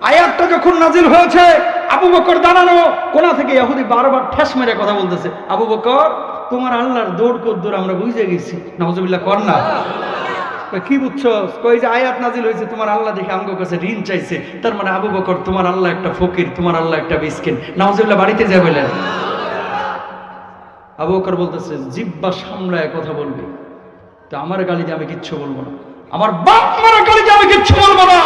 আয়াতটা যখন নাজিল হয়েছে, আবু বকর দাঁড়ানো কোনা থেকে ইহুদি বারবার ঠেস মেরে কথা বলতেছে, আবু বকর তোমার আল্লাহর দৌড় কদ্দুর আমরা বুঝে গেছি। নাউজুবিল্লাহ কর না। কি বুঝছো? কই যে আয়াত নাজিল হয়েছে তোমার আল্লাহ দেখে আমগো কাছে ঋণ চাইছে, তার মানে আবু বকর তোমার আল্লাহ একটা ফকির, তোমার আল্লাহ একটা মিসকিন। নাউজুবিল্লাহ বাড়িতে যায় বললেন। আবু বকর বলতেছে জিব্বা সামলায় কথা বলবি, তো আমার গালি দিয়ে আমি কিচ্ছু বলবো না, আমার বাপ মারা গালি দিয়ে আমি কিচ্ছু বলবো না।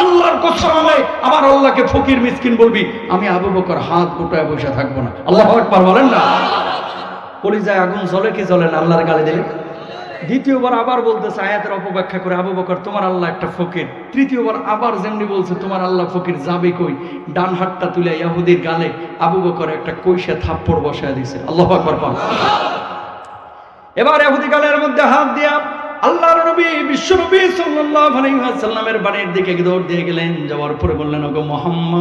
আল্লাহর কসমে আমার আল্লাহকে ফকির মিসকিন বলবি, আমি আবু বকর হাত গোটায় বসে থাকবো না। আল্লাহু আকবার বলেন না। কলিজায় আগুন জ্বলে কি জ্বলে না আল্লাহর গালি দিলে? দ্বিতীয়বার আবার বলতেছে আয়াতের অপব্যাখ্যা করে, আবু বকর তোমার আল্লাহ একটা ফকির। তৃতীয়বার আবার যেমনি বলছে তোমার আল্লাহ ফকির, যাবে কই? ডান হাতটা তুলে ইহুদির গালে আবু বকর একটা কইসা থাপ্পড় বসায় দিয়েছে। আল্লাহু আকবার বল। এবার ইহুদি গালের মধ্যে হাত দিয়া আল্লাহর নবী বিশ্বনবী সাল্লাল্লাহু আলাইহি ওয়াসাল্লামের বাড়ির দিকে দৌড় দিয়ে গেলেন। যাওয়ার পরে বললেন, ওগো মুহাম্মদ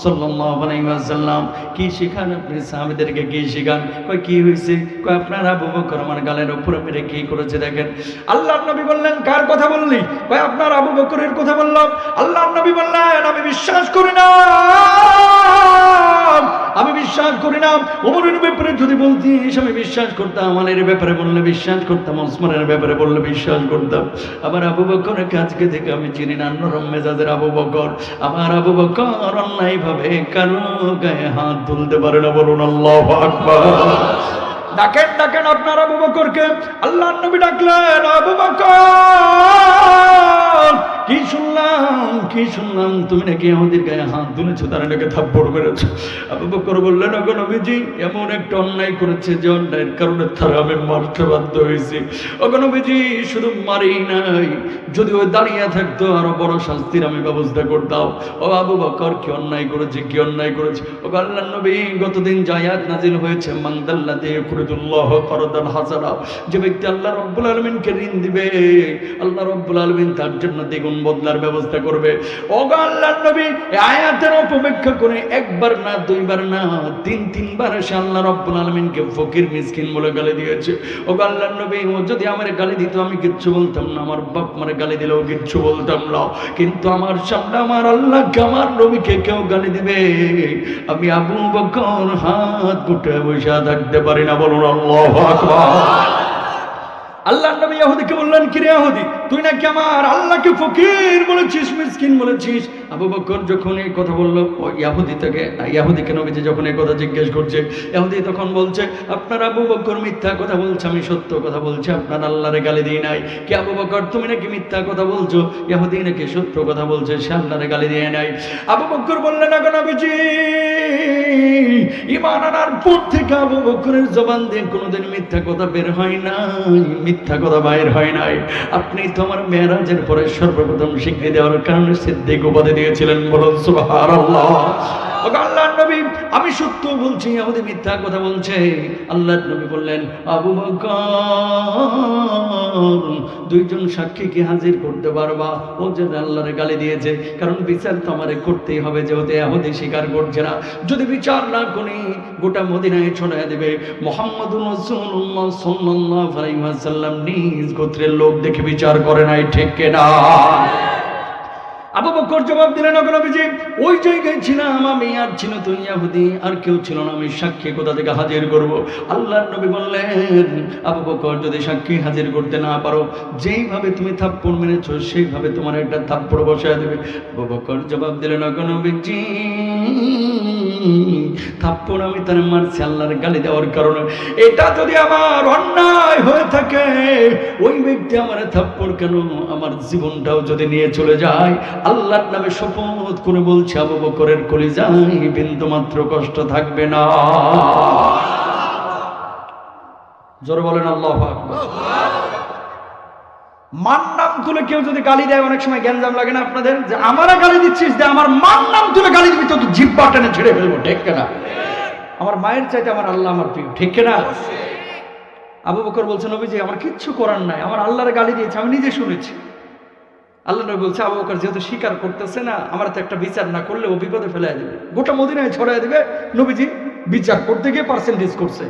সাল্লাল্লাহু আলাইহি ওয়াসাল্লাম, কি শিখান আপনি সাহাবীদেরকে? কি শিখান? কই কি হইছে? কই আপনার আবু বকর আমার গালের উপরে মেরে কি করেছে দেখেন। আল্লাহর নবী বললেন, কার কথা বললি? কই আপনার আবু বকরের কথা বললাম। আল্লাহর নবী বললেন, আমি বিশ্বাস করি না, আমি বিশ্বাস করি না। ওমরের ব্যাপারে যদি বলতিস আমি বিশ্বাস করতাম, আলীর ব্যাপারে বললে বিশ্বাস করতাম, ওসমানের ব্যাপারে বললে বিশ্বাস করতাম। আবার আবু বকরের কাজকে থেকে আমি চিনি না, নরম মেজাজের আবু বকর। আমার আবু বকর অন্যায় ভাবে কারো গায়ে হাত তুলতে পারে না। বলুন আল্লাহু আকবার। ডাকেন ডাকেন আপনার আবু বকরকে। আল্লাহর নবী ডাকলেন, আবু বকর কি শুনলাম, কি শুনলাম তুমি নাকি আমাদের গায়ে হাত তুলেছো, তারা নাকি থাপ্পড় মেরেছো। আবু বকর বললেন, ওগো নবীজি এমন একটা অন্যায় করেছে যে অন্যায়ের কারণে তারা আমি মারতে বাধ্য হয়েছি। ওগো নবীজি শুধু মারি নাই, যদি ওই দাঁড়িয়ে থাকতো আরো বড় শাস্তির আমি ব্যবস্থা করতাম। ও আবু বকর কি অন্যায় করেছে, কি অন্যায় করেছে? ও আল্লাহর নবী গতদিন যে আয়াত নাজিল হয়েছে, মানদাল্লাযী ইউকরিদুল্লাহ করদান হাসানা, যে ব্যক্তি আল্লাহ রাব্বুল আলামিনকে ঋণ দিবে আল্লাহ রাব্বুল আলামিন তার জন্য দ্বিগুণ বদলার ব্যবস্থা করবে। ও আল্লাহর নবী এই আয়াতের অপব্যাখ্যা করে একবার না দুইবার না তিনবার সে আল্লাহ রাব্বুল আলামিনকে ফকির মিসকিন বলে গালি দিয়েছে। ও আল্লাহর নবী ও যদি আমার গালি দিত আমি কিচ্ছু বলতাম না, আমার বাপ মারে গালি দিলেও কিচ্ছু বলতাম না, কিন্তু আমার সামনে আমার আল্লাহকে আমার নবীকে কেউ গালি দিবে, আমি আবু বকর হাত গুটায় বসে থাকতে পারি না। বলুন আল্লাহু আকবার। আল্লাহর নবী ইহুদিকে বললেন, কি রে ইহুদি, তুই নাকি আমার আল্লাহকে ফকির বলেছিস, মিসকিন বলেছিস। আবু বকর যখন এই কথা বললো, ইহুদিকে নবীজি যখন এই কথা জিজ্ঞেস করছে, ইহুদি তখন বলছে, আপনার আবু বকর মিথ্যা কথা বলছে, আমি সত্য কথা বলছি, আপনার আল্লাহরে গালি দিই নাই। কি আবু বকর তুমি নাকি মিথ্যা কথা বলছো? ইহুদি নাকি সত্য কথা বলছে, সে আল্লাহরে গালি দিয়ে নাই। আবু বকর বললেন, না নবীজি ঈমান আনার পর থেকে আবু বকরের জবান দিয়ে কোনোদিন মিথ্যা কথা বের হয় নাই, মিথ্যা কথা বাইর হয় নাই। আপনি তো আমার মেরাজের পরে সর্বপ্রথম স্বীকৃতি দেওয়ার কারণে সিদ্দিক উপাধি দিয়েছিলেন। বলুন সুবহানাল্লাহ। আল্লাহর নবী আমি সত্য বলছি, আমাদের মিথ্যা কথা বলছে। আল্লাহর নবী বললেন, আবু বকর দুইজন সাক্ষীকে হাজির করতে পারবা? ও যে আল্লাহরে গালি দিয়েছে, কারণ বিচার তো আমারে করতেই হবে, যেহেতু ইহুদি স্বীকার করছে না। যদি বিচার না করি গোটা মদিনায় ছড়ায় দেবে মুহাম্মদুর রাসূলুল্লাহ সাল্লাল্লাহু আলাইহি ওয়াসাল্লাম নিজ গোত্রের লোক দেখে বিচার করে নাই, ঠিক কিনা? আবু বকর জবাব দিলেন, ওগো নবীজি ওই জায়গায় ছিলাম আমি, আর ছিল তো ইহুদি, আর কেউ ছিল না, আমি সাক্ষী কোথা থেকে হাজির করব? আল্লাহর নবী বললেন, আবু বকর যদি সাক্ষী হাজির করতে না পারো, যেইভাবে তুমি থাপ্পড় মেরেছো সেইভাবে তোমার একটা থাপ্পড় বসায় দেবে। আবু বকর জবাব দিলেন, ওগো নবীজি থাপ্পড় আমি তার মারছি আল্লাহর গালি দেওয়ার কারণে, এটা যদি আমার অন্যায় হয়ে থাকে, ওই ব্যক্তি আমার থাপ্পড় কেন, আমার জীবনটাও যদি নিয়ে চলে যায়, আল্লাহর নামে শপথ করে বলছি আবু বকরের কলিজায় বিন্দু মাত্র কষ্ট থাকবে না। জোরে বলেন আল্লাহু আকবার। মান নাম তুলে কেউ যদি গালি দেয়, অনেক সময় গ্যাঞ্জাম লাগে না আপনাদের, যে আমারা গালি দিচ্ছিস, যে আমার মান নাম তুলে গালি দিবি তো জিহ্বা টেনে ছেড়ে ফেলবো, ঠিক কিনা? আমার মায়ের চাইতে আমার আল্লাহ আমার প্রিয়, ঠিক কিনা? আবু বকর বলছেন, নবীজি আমার কিচ্ছু করার নাই, আমার আল্লাহর গালি দিয়েছে, আমি নিজে শুনেছি। আল্লাহ নবী বলছে, আবু বকর যেহেতু স্বীকার করতেছে না, আমার তো একটা বিচার না করলে ও বিপদে ফেলে দেবে, গোটা মদিনায় ছড়ায় দেবে। নবীজি বিচার করতে গিয়ে পার্সেন্টেজ করছে,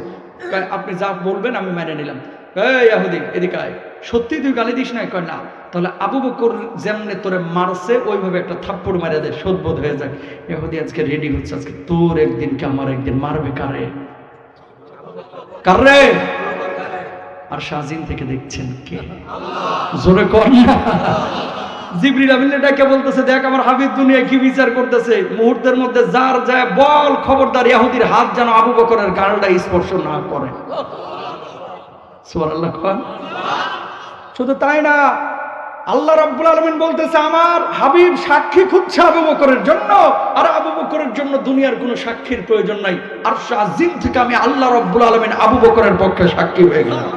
আপনি যা বলবেন আমি মেনে নিলাম। এই ইহুদি এদিকে আয়, সত্যি তুই গালি দিস না? কয় না। তাহলে আবু বকর যেমনে তোরে মারছে ওইভাবে একটা থাপ্পড় মারিয়া দে, শোধবোধ হয়ে যায়। ইহুদি আজকে রেডি হচ্ছে, আজকে তোর একদিন কে আমার একদিন মারবে। কারে? কারে? আর শাহজিন থেকে দেখছেন কে? জোরে কর না। জিবরিল আমিনে ডাকে বলতেছে, দেখ আমার হাবিব দুনিয়া কি বিচার করতেছে। মুহূর্তের মধ্যে যার যায় বল, খবরদার ইহুদির হাত যেন আবু বকরের গালটা স্পর্শ না করে। সুবহানাল্লাহ। শুধু তাই না, আল্লাহ রাব্বুল আলামিন বলতেছে আমার হাবিব সাক্ষী খুঁজছে আবু বকরের জন্য, আর আবু বকরের জন্য দুনিয়ার কোনো সাক্ষীর প্রয়োজন নাই। আর শাহজিন থেকে আমি আল্লাহ রাব্বুল আলামিন আবু বকরের পক্ষে সাক্ষী হয়ে গেলাম।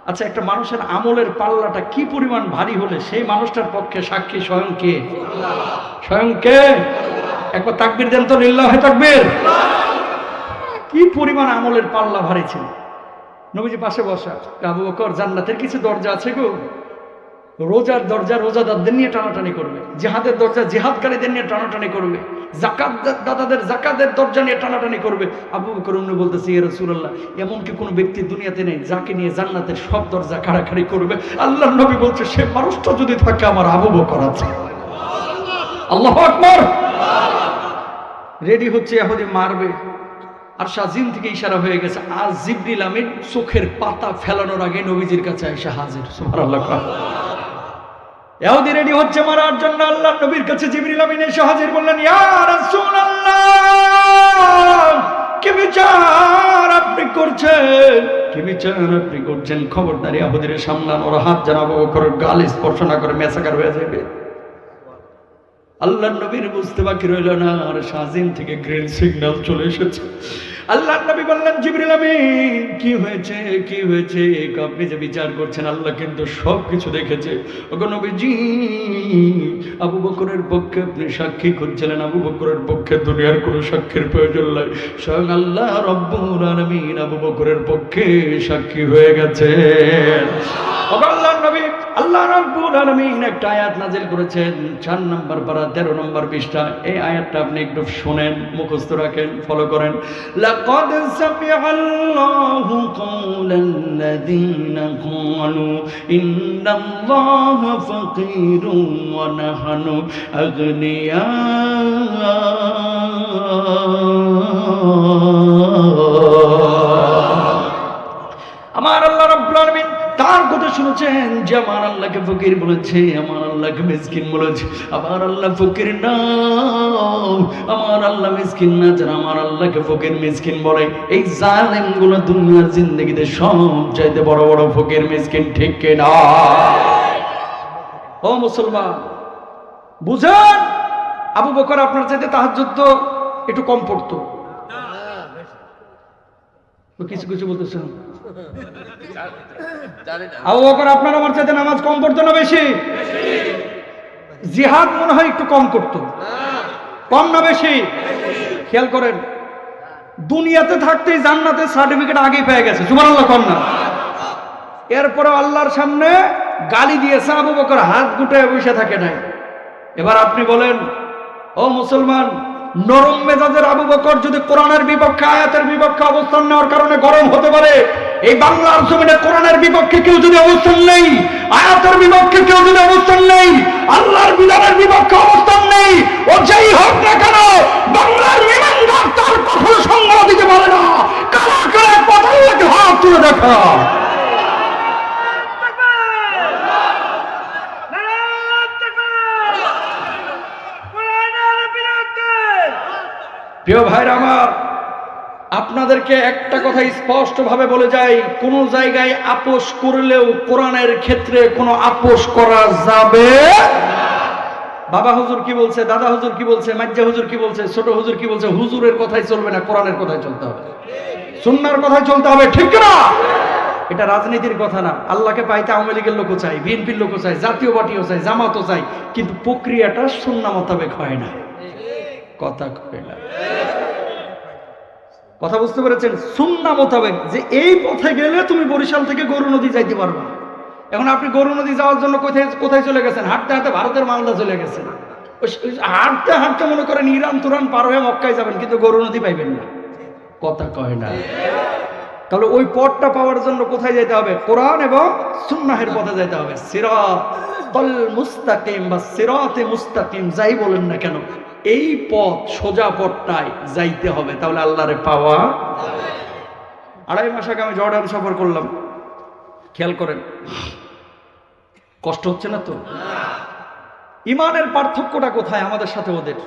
আচ্ছা, একটা মানুষের আমলের পাল্লাটা কি পরিমাণ ভারী হলে সেই মানুষটার পক্ষে সাক্ষী স্বয়ং কে? স্বয়ং কে? একবার তাকবীর দেন তো, লিল্লাহি তাকবীর। কি পরিমাণ আমলের পাল্লা ভারী ছিল। নবীজি পাশে বসা, আবু বকর জান্নাতের কিছু দরজা আছে গো, রোজার দরজা রোজাদারদের নিয়ে টানাটানি করবে, জিহাদের দরজা জিহাদকারীদের নিয়ে টানাটানি করবে, যাকাত দাতাদের যাকাতের দরজা নিয়ে টানাটানি করবে। আবু বকর উনি বলতেছে, ইয়া রাসূলুল্লাহ, এমন কি কোনো ব্যক্তি দুনিয়াতে নেই যাকে নিয়ে জান্নাতের সব দরজা কাড়াকাড়ি করবে? আল্লাহর নবী বলছে, সে মানুষটা যদি থাকে আমার আবু বকর আছে। আল্লাহু আকবার। রেডি হচ্ছে, ইহুদি মারবে। আর শাহজিন থেকে ইশারা হয়ে গেছে, আজ জিবরিল আমিন চোখের পাতা ফেলানোর আগে নবীজির কাছে এসে হাজির। সুবহানাল্লাহ। ইহুদি রেডি হচ্ছে মারার জন্য। আল্লাহর নবীর কাছে জিবরিল আমিন এসে হাজির, বললেন, ইয়া রাসূলুল্লাহ, কি বিচার আপনি করছেন? কি বিচার আপনি করছেন? খবরদার ইহুদির সামলান, ওরা হাত যেন আবু বকরের গাল স্পর্শ না করে মেসাকার হয়ে যাবে। আল্লাহর নবীর বুঝতে বাকি রইল না, আর শাহজিন থেকে গ্রিন সিগন্যাল চলে এসেছে। আল্লাহর নবী বললেন, জিবরিল আমিন, কি হয়েছে? কি হয়েছে? আপনি যে বিচার করছেন আল্লাহ কিন্তু সব কিছু দেখেছে। ওগো নবীজি, আবু বকরের পক্ষে আপনি সাক্ষী খুঁজছিলেন, আবু বকরের পক্ষে দুনিয়ার কোনো সাক্ষীর প্রয়োজন নাই। স্বয়ং আল্লাহ রব্বুল আলামিন আবু বকরের পক্ষে সাক্ষী হয়ে গেছে। আল্লাহর নবী আল্লাহ রাব্বুল আলামিন একটা আয়াত নাযিল করেছেন, 4 নম্বর পারা 13 নম্বর পৃষ্ঠা। এই আয়াতটা আপনি একটু শুনেন, মুখস্থ রাখেন, ফলো করেন। লাকাদ সামিআল্লাহু কাওলাল্লাযীনা ক্বালু ইন্নাল্লাহা ফাকীরুন ওয়া নাহনু আগনিয়া। আমার আল্লাহ রাব্বুল আলামিন তার কথা শুনেছেন যে আমার আল্লাহকে ফকির বলেছে, আমার আল্লাহকে মিসকিন বলেছে। আমার আল্লাহ ফকির না, আমার আল্লাহ মিসকিন না। যারা আমার আল্লাহকে ফকির মিসকিন বলে, এই জালেমগুলো দুনিয়ার জিন্দেগিতে সব চাইতে বড় বড় ফকির মিসকিন, ঠিক কিনা? ও মুসলমান, বুঝেন, আবু বকর আপনার চাইতে তাহাজ্জুদ তো একটু কম পড়তো। কিছু কিছু বলতেছেন, আবু বকর আপনার আমার চাইতে নামাজ কম পড়তো না বেশি? জিহাদ মনে হয় একটু কম করতো, কম না বেশি? খেয়াল করেন, দুনিয়াতে থাকতেই জান্নাতের সার্টিফিকেট আগেই পেয়ে গেছে। সুবহানাল্লাহ কর না। এরপরে আল্লাহর সামনে গালি দিয়েছে, আবু বকর হাত গুটায় বসে থাকে নাই। এবার আপনি বলেন, ও মুসলমান, নরম মেজাজের আবু বকর যদি কোরআনের বিপক্ষে, আয়াতের বিপক্ষে অবস্থান নেওয়ার কারণে গরম হতে পারে, এই বাংলার জমিনে কোরআনের বিপক্ষে কেউ যদি অবস্থান নেই, আয়াতের বিপক্ষে কেউ যদি অবস্থান নেই, আল্লাহর বিধানের বিপক্ষে অবস্থান নেই, ও যেই হোক না কেন, বাংলার ইমানদার তার কখনো সংগ্রাম দিতে পারে না। কারা কারা কথা লাগে হাত তুলে দেখা। প্রিয় ভাইরা আমার, আপনাদেরকে একটা কথা স্পষ্ট ভাবে বলে যাই, কোন জায়গায় আপোষ করলেও কোরআনের ক্ষেত্রে কোনো আপোষ করা যাবে। বাবা হুজুর কি বলছে, দাদা হুজুর কি বলছে, মাজ্জা হুজুর কি বলছে, ছোট হুজুর কি বলছে, হুজুরের কথাই চলবে না, কোরআনের কথাই চলতে হবে, সুন্নাহর কথাই চলতে হবে, ঠিক না? এটা রাজনীতির কথা না। আল্লাহকে পাইতে আওয়ামী লীগের লোকও চাই, বিএনপির লোকও চাই, জাতীয় পার্টিও চাই, জামাতও চাই, কিন্তু প্রক্রিয়াটা সুন্নাহ মোতাবেক হয় না। কথা কয় না, কথা বুঝতে পেরেছেন? সুন্নাহ মোতাবেক, যে এই পথে গেলে তুমি বরিশাল থেকে গরু নদী যাইতে পারবে। এখন আপনি গরু নদী যাওয়ার জন্য কোথায় কোথায় চলে গেছেন? হাঁটতে হাঁটতে ভারতের মালদা চলে গেছেন। হাঁটতে হাঁটতে মনে করেন ইরান তুরান পার হয়ে মক্কায় যাবেন, কিন্তু গরু নদী পাইবেন না। কথা কয় না। তাহলে ওই পথটা পাওয়ার জন্য কোথায় যেতে হবে? কোরআন এবং সুন্নাহের পথে যেতে হবে। সিরাতাল মুস্তাকিম বা সিরাতে মুস্তাকিম যাই বলেন না কেন, এই পথ সোজা পথটায় যাইতে হবে, তাহলে আল্লাহরে পাওয়া যাবে। 2.5 মাস আগে আমি জর্ডান সফর করলাম, খেয়াল করেন, কষ্ট হচ্ছে না তো? ইমানের পার্থক্যটা কোথায় আমাদের সাথে ওদের?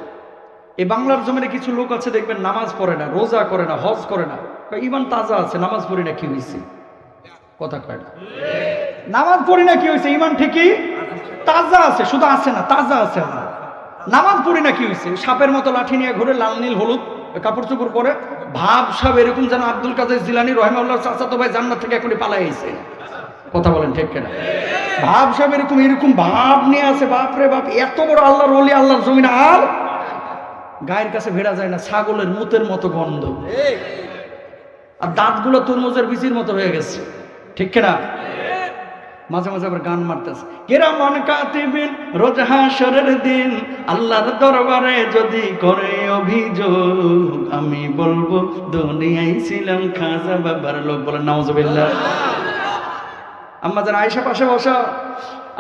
এই বাংলার জমিনে কিছু লোক আছে দেখবেন নামাজ পড়ে না, রোজা করে না, হজ করে না, ইমান তাজা আছে, নামাজ পড়ি না কি হয়েছে? কথা কয় না, নামাজ পড়ি না কি হয়েছে? ইমান ঠিকই তাজা আছে, শুধু আছে না, তাজা আছে। আমার নামাজ পড়ি না কি হয়েছে? সাপের মতো লাঠি নিয়ে ঘুরে, লাল নীল হলুদ কাপড় চোপড় পরে, ভাব সাপ এরকম যেন আব্দুল কাদের জিলানী রহিমাহুল্লাহ চাচাতো ভাই জান্নাত থেকে এখনই পালাই আইছে। কথা বলেন ঠিক কিনা? ভাব সাপ এরকম এরকম ভাব নিয়ে আছে, বাপরে বাপ, এত বড় আল্লাহর ওলি আল্লাহর জমিনে, আর গায়ের কাছে ভেড়া যায় না, ছাগলের মুতের মতো গন্ধ, আর দাঁতগুলো তরমুজের বিচির মতো হয়ে গেছে, ঠিক কিনা? মাঝে মাঝে আবার গান মারতেছে, কিরামান কাতিবিন রোজ হাসরের দিন আল্লাহর দরবারে যদি করে অভিযোগ, আমি বলবো দুনিয়ায় ছিলাম খাজা বাবার লোক। বলেন নাউজুবিল্লাহ। আম্মা জান আয়েশা পাশে বসা,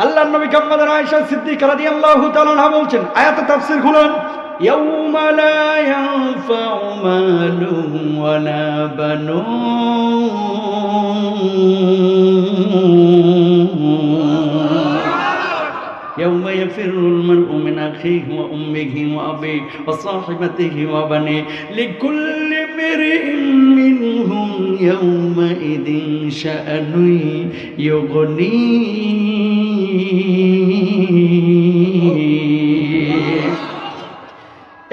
আল্লাহর নবী আম্মা জান আয়েশা সিদ্দিকা রাদিয়াল্লাহু তাআলা আনহা বলছেন, আয়াতের তাফসীর খুলুন, ইয়াউমা লা ইয়ানফাউ মালুন ওয়ালা বানুন يوم يفر المرء من أخيه وأمه وأبيه وصاحبته وبنيه لكل امرئ منهم يومئذ شأن يغنيه।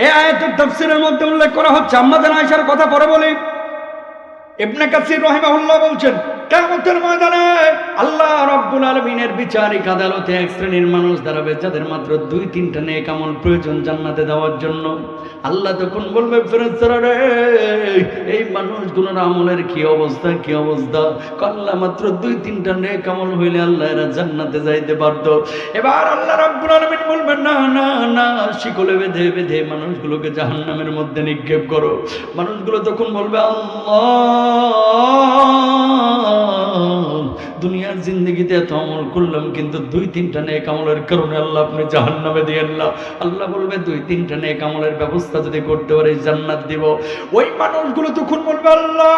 এই আয়াতের তাফসীরের মধ্যে উল্লেখ করা হচ্ছে, আম্মা জান আয়েশার কথা পরে বলি, ইবনে কাসির রাহিমাহুল্লাহ বলছেন, কিয়ামতের ময়দানে আল্লাহ রাব্বুল আলামিনের বিচারিক আদালতে এক শ্রেণীর মানুষ দাঁড়াবে যাদের মাত্র 2-3টা নেক আমল প্রয়োজন জান্নাতে যাওয়ার জন্য। আল্লাহ তখন বলবে, ফেরেশতারা রে, এই মানুষগুলোর আমলের কি অবস্থা, কি অবস্থা? আল্লাহ মাত্র 2-3টা নেক আমল হইলে আল্লাহ এরা জান্নাতে যাইতে পারত। এবার আল্লাহ রাব্বুল আলামিন বলবেন, না না না, শিকলে বেঁধে বেঁধে মানুষগুলোকে জাহান্নামের মধ্যে নিক্ষেপ করো। মানুষগুলো তখন বলবে, দুনিয়ার জিন্দগিতে এত আমল করলাম, কিন্তু 2-3টা নেক আমলের কারণে আল্লাহ আপনি জাহান্নামে দিয়েন না। আল্লাহ বলবে, 2-3টা নেক আমলের ব্যবস্থা যদি করতে পারি জান্নাত দিব। ওই মানুষগুলো তখন বলবে, আল্লাহ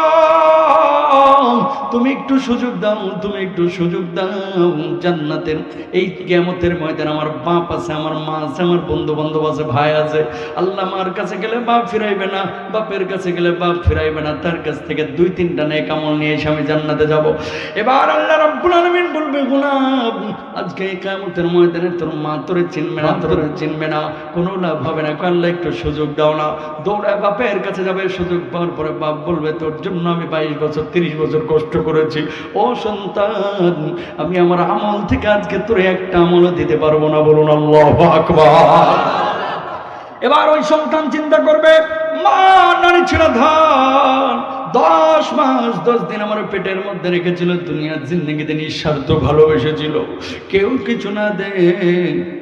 তুমি একটু সুযোগ দাও, তুমি একটু সুযোগ দাও। জান্নাতের এই কিয়ামতের ময়দানে আমার বাপ আছে, আমার মা আছে, আমার বন্ধু বান্ধব আছে, ভাই আছে। আল্লাহ মার কাছে গেলে বাপ ফিরাইবে না, বাপের কাছে গেলে বাপ ফিরাইবে না, তার কাছ থেকে 2-3টা নেক আমল নিয়ে এসে আমি জান্নাতে যাব। এবার আল্লাহ রাব্বুল আলামিন বলবে, গোলাম আজকে এই কিয়ামতের ময়দানে তোর মা তোরে চিনবে না, তোরে চিনবে না, কোনো লাভ হবে না। আল্লাহ একটু সুযোগ দাও না। দৌড়ায় বাপের কাছে যাবে, সুযোগ পাওয়ার পরে বাপ বলবে, তোর জন্য আমি 22 বছর 30 বছর কষ্ট করেছি, ও সন্তান, আমি আমার আমল থেকে আজকে তোরে একটা আমলও দিতে পারবো না। বলুন আল্লাহু আকবার। এবার ওই সন্তান চিন্তা করবে, মা নারী ছিল ধান, 10 মাস 10 দিন আমার পেটের মধ্যে রেখেছিল, দুনিয়ার জিন্দগিতে নিঃস্বার্থ ভালোবেসেছিল, কেউ কিছু না দে,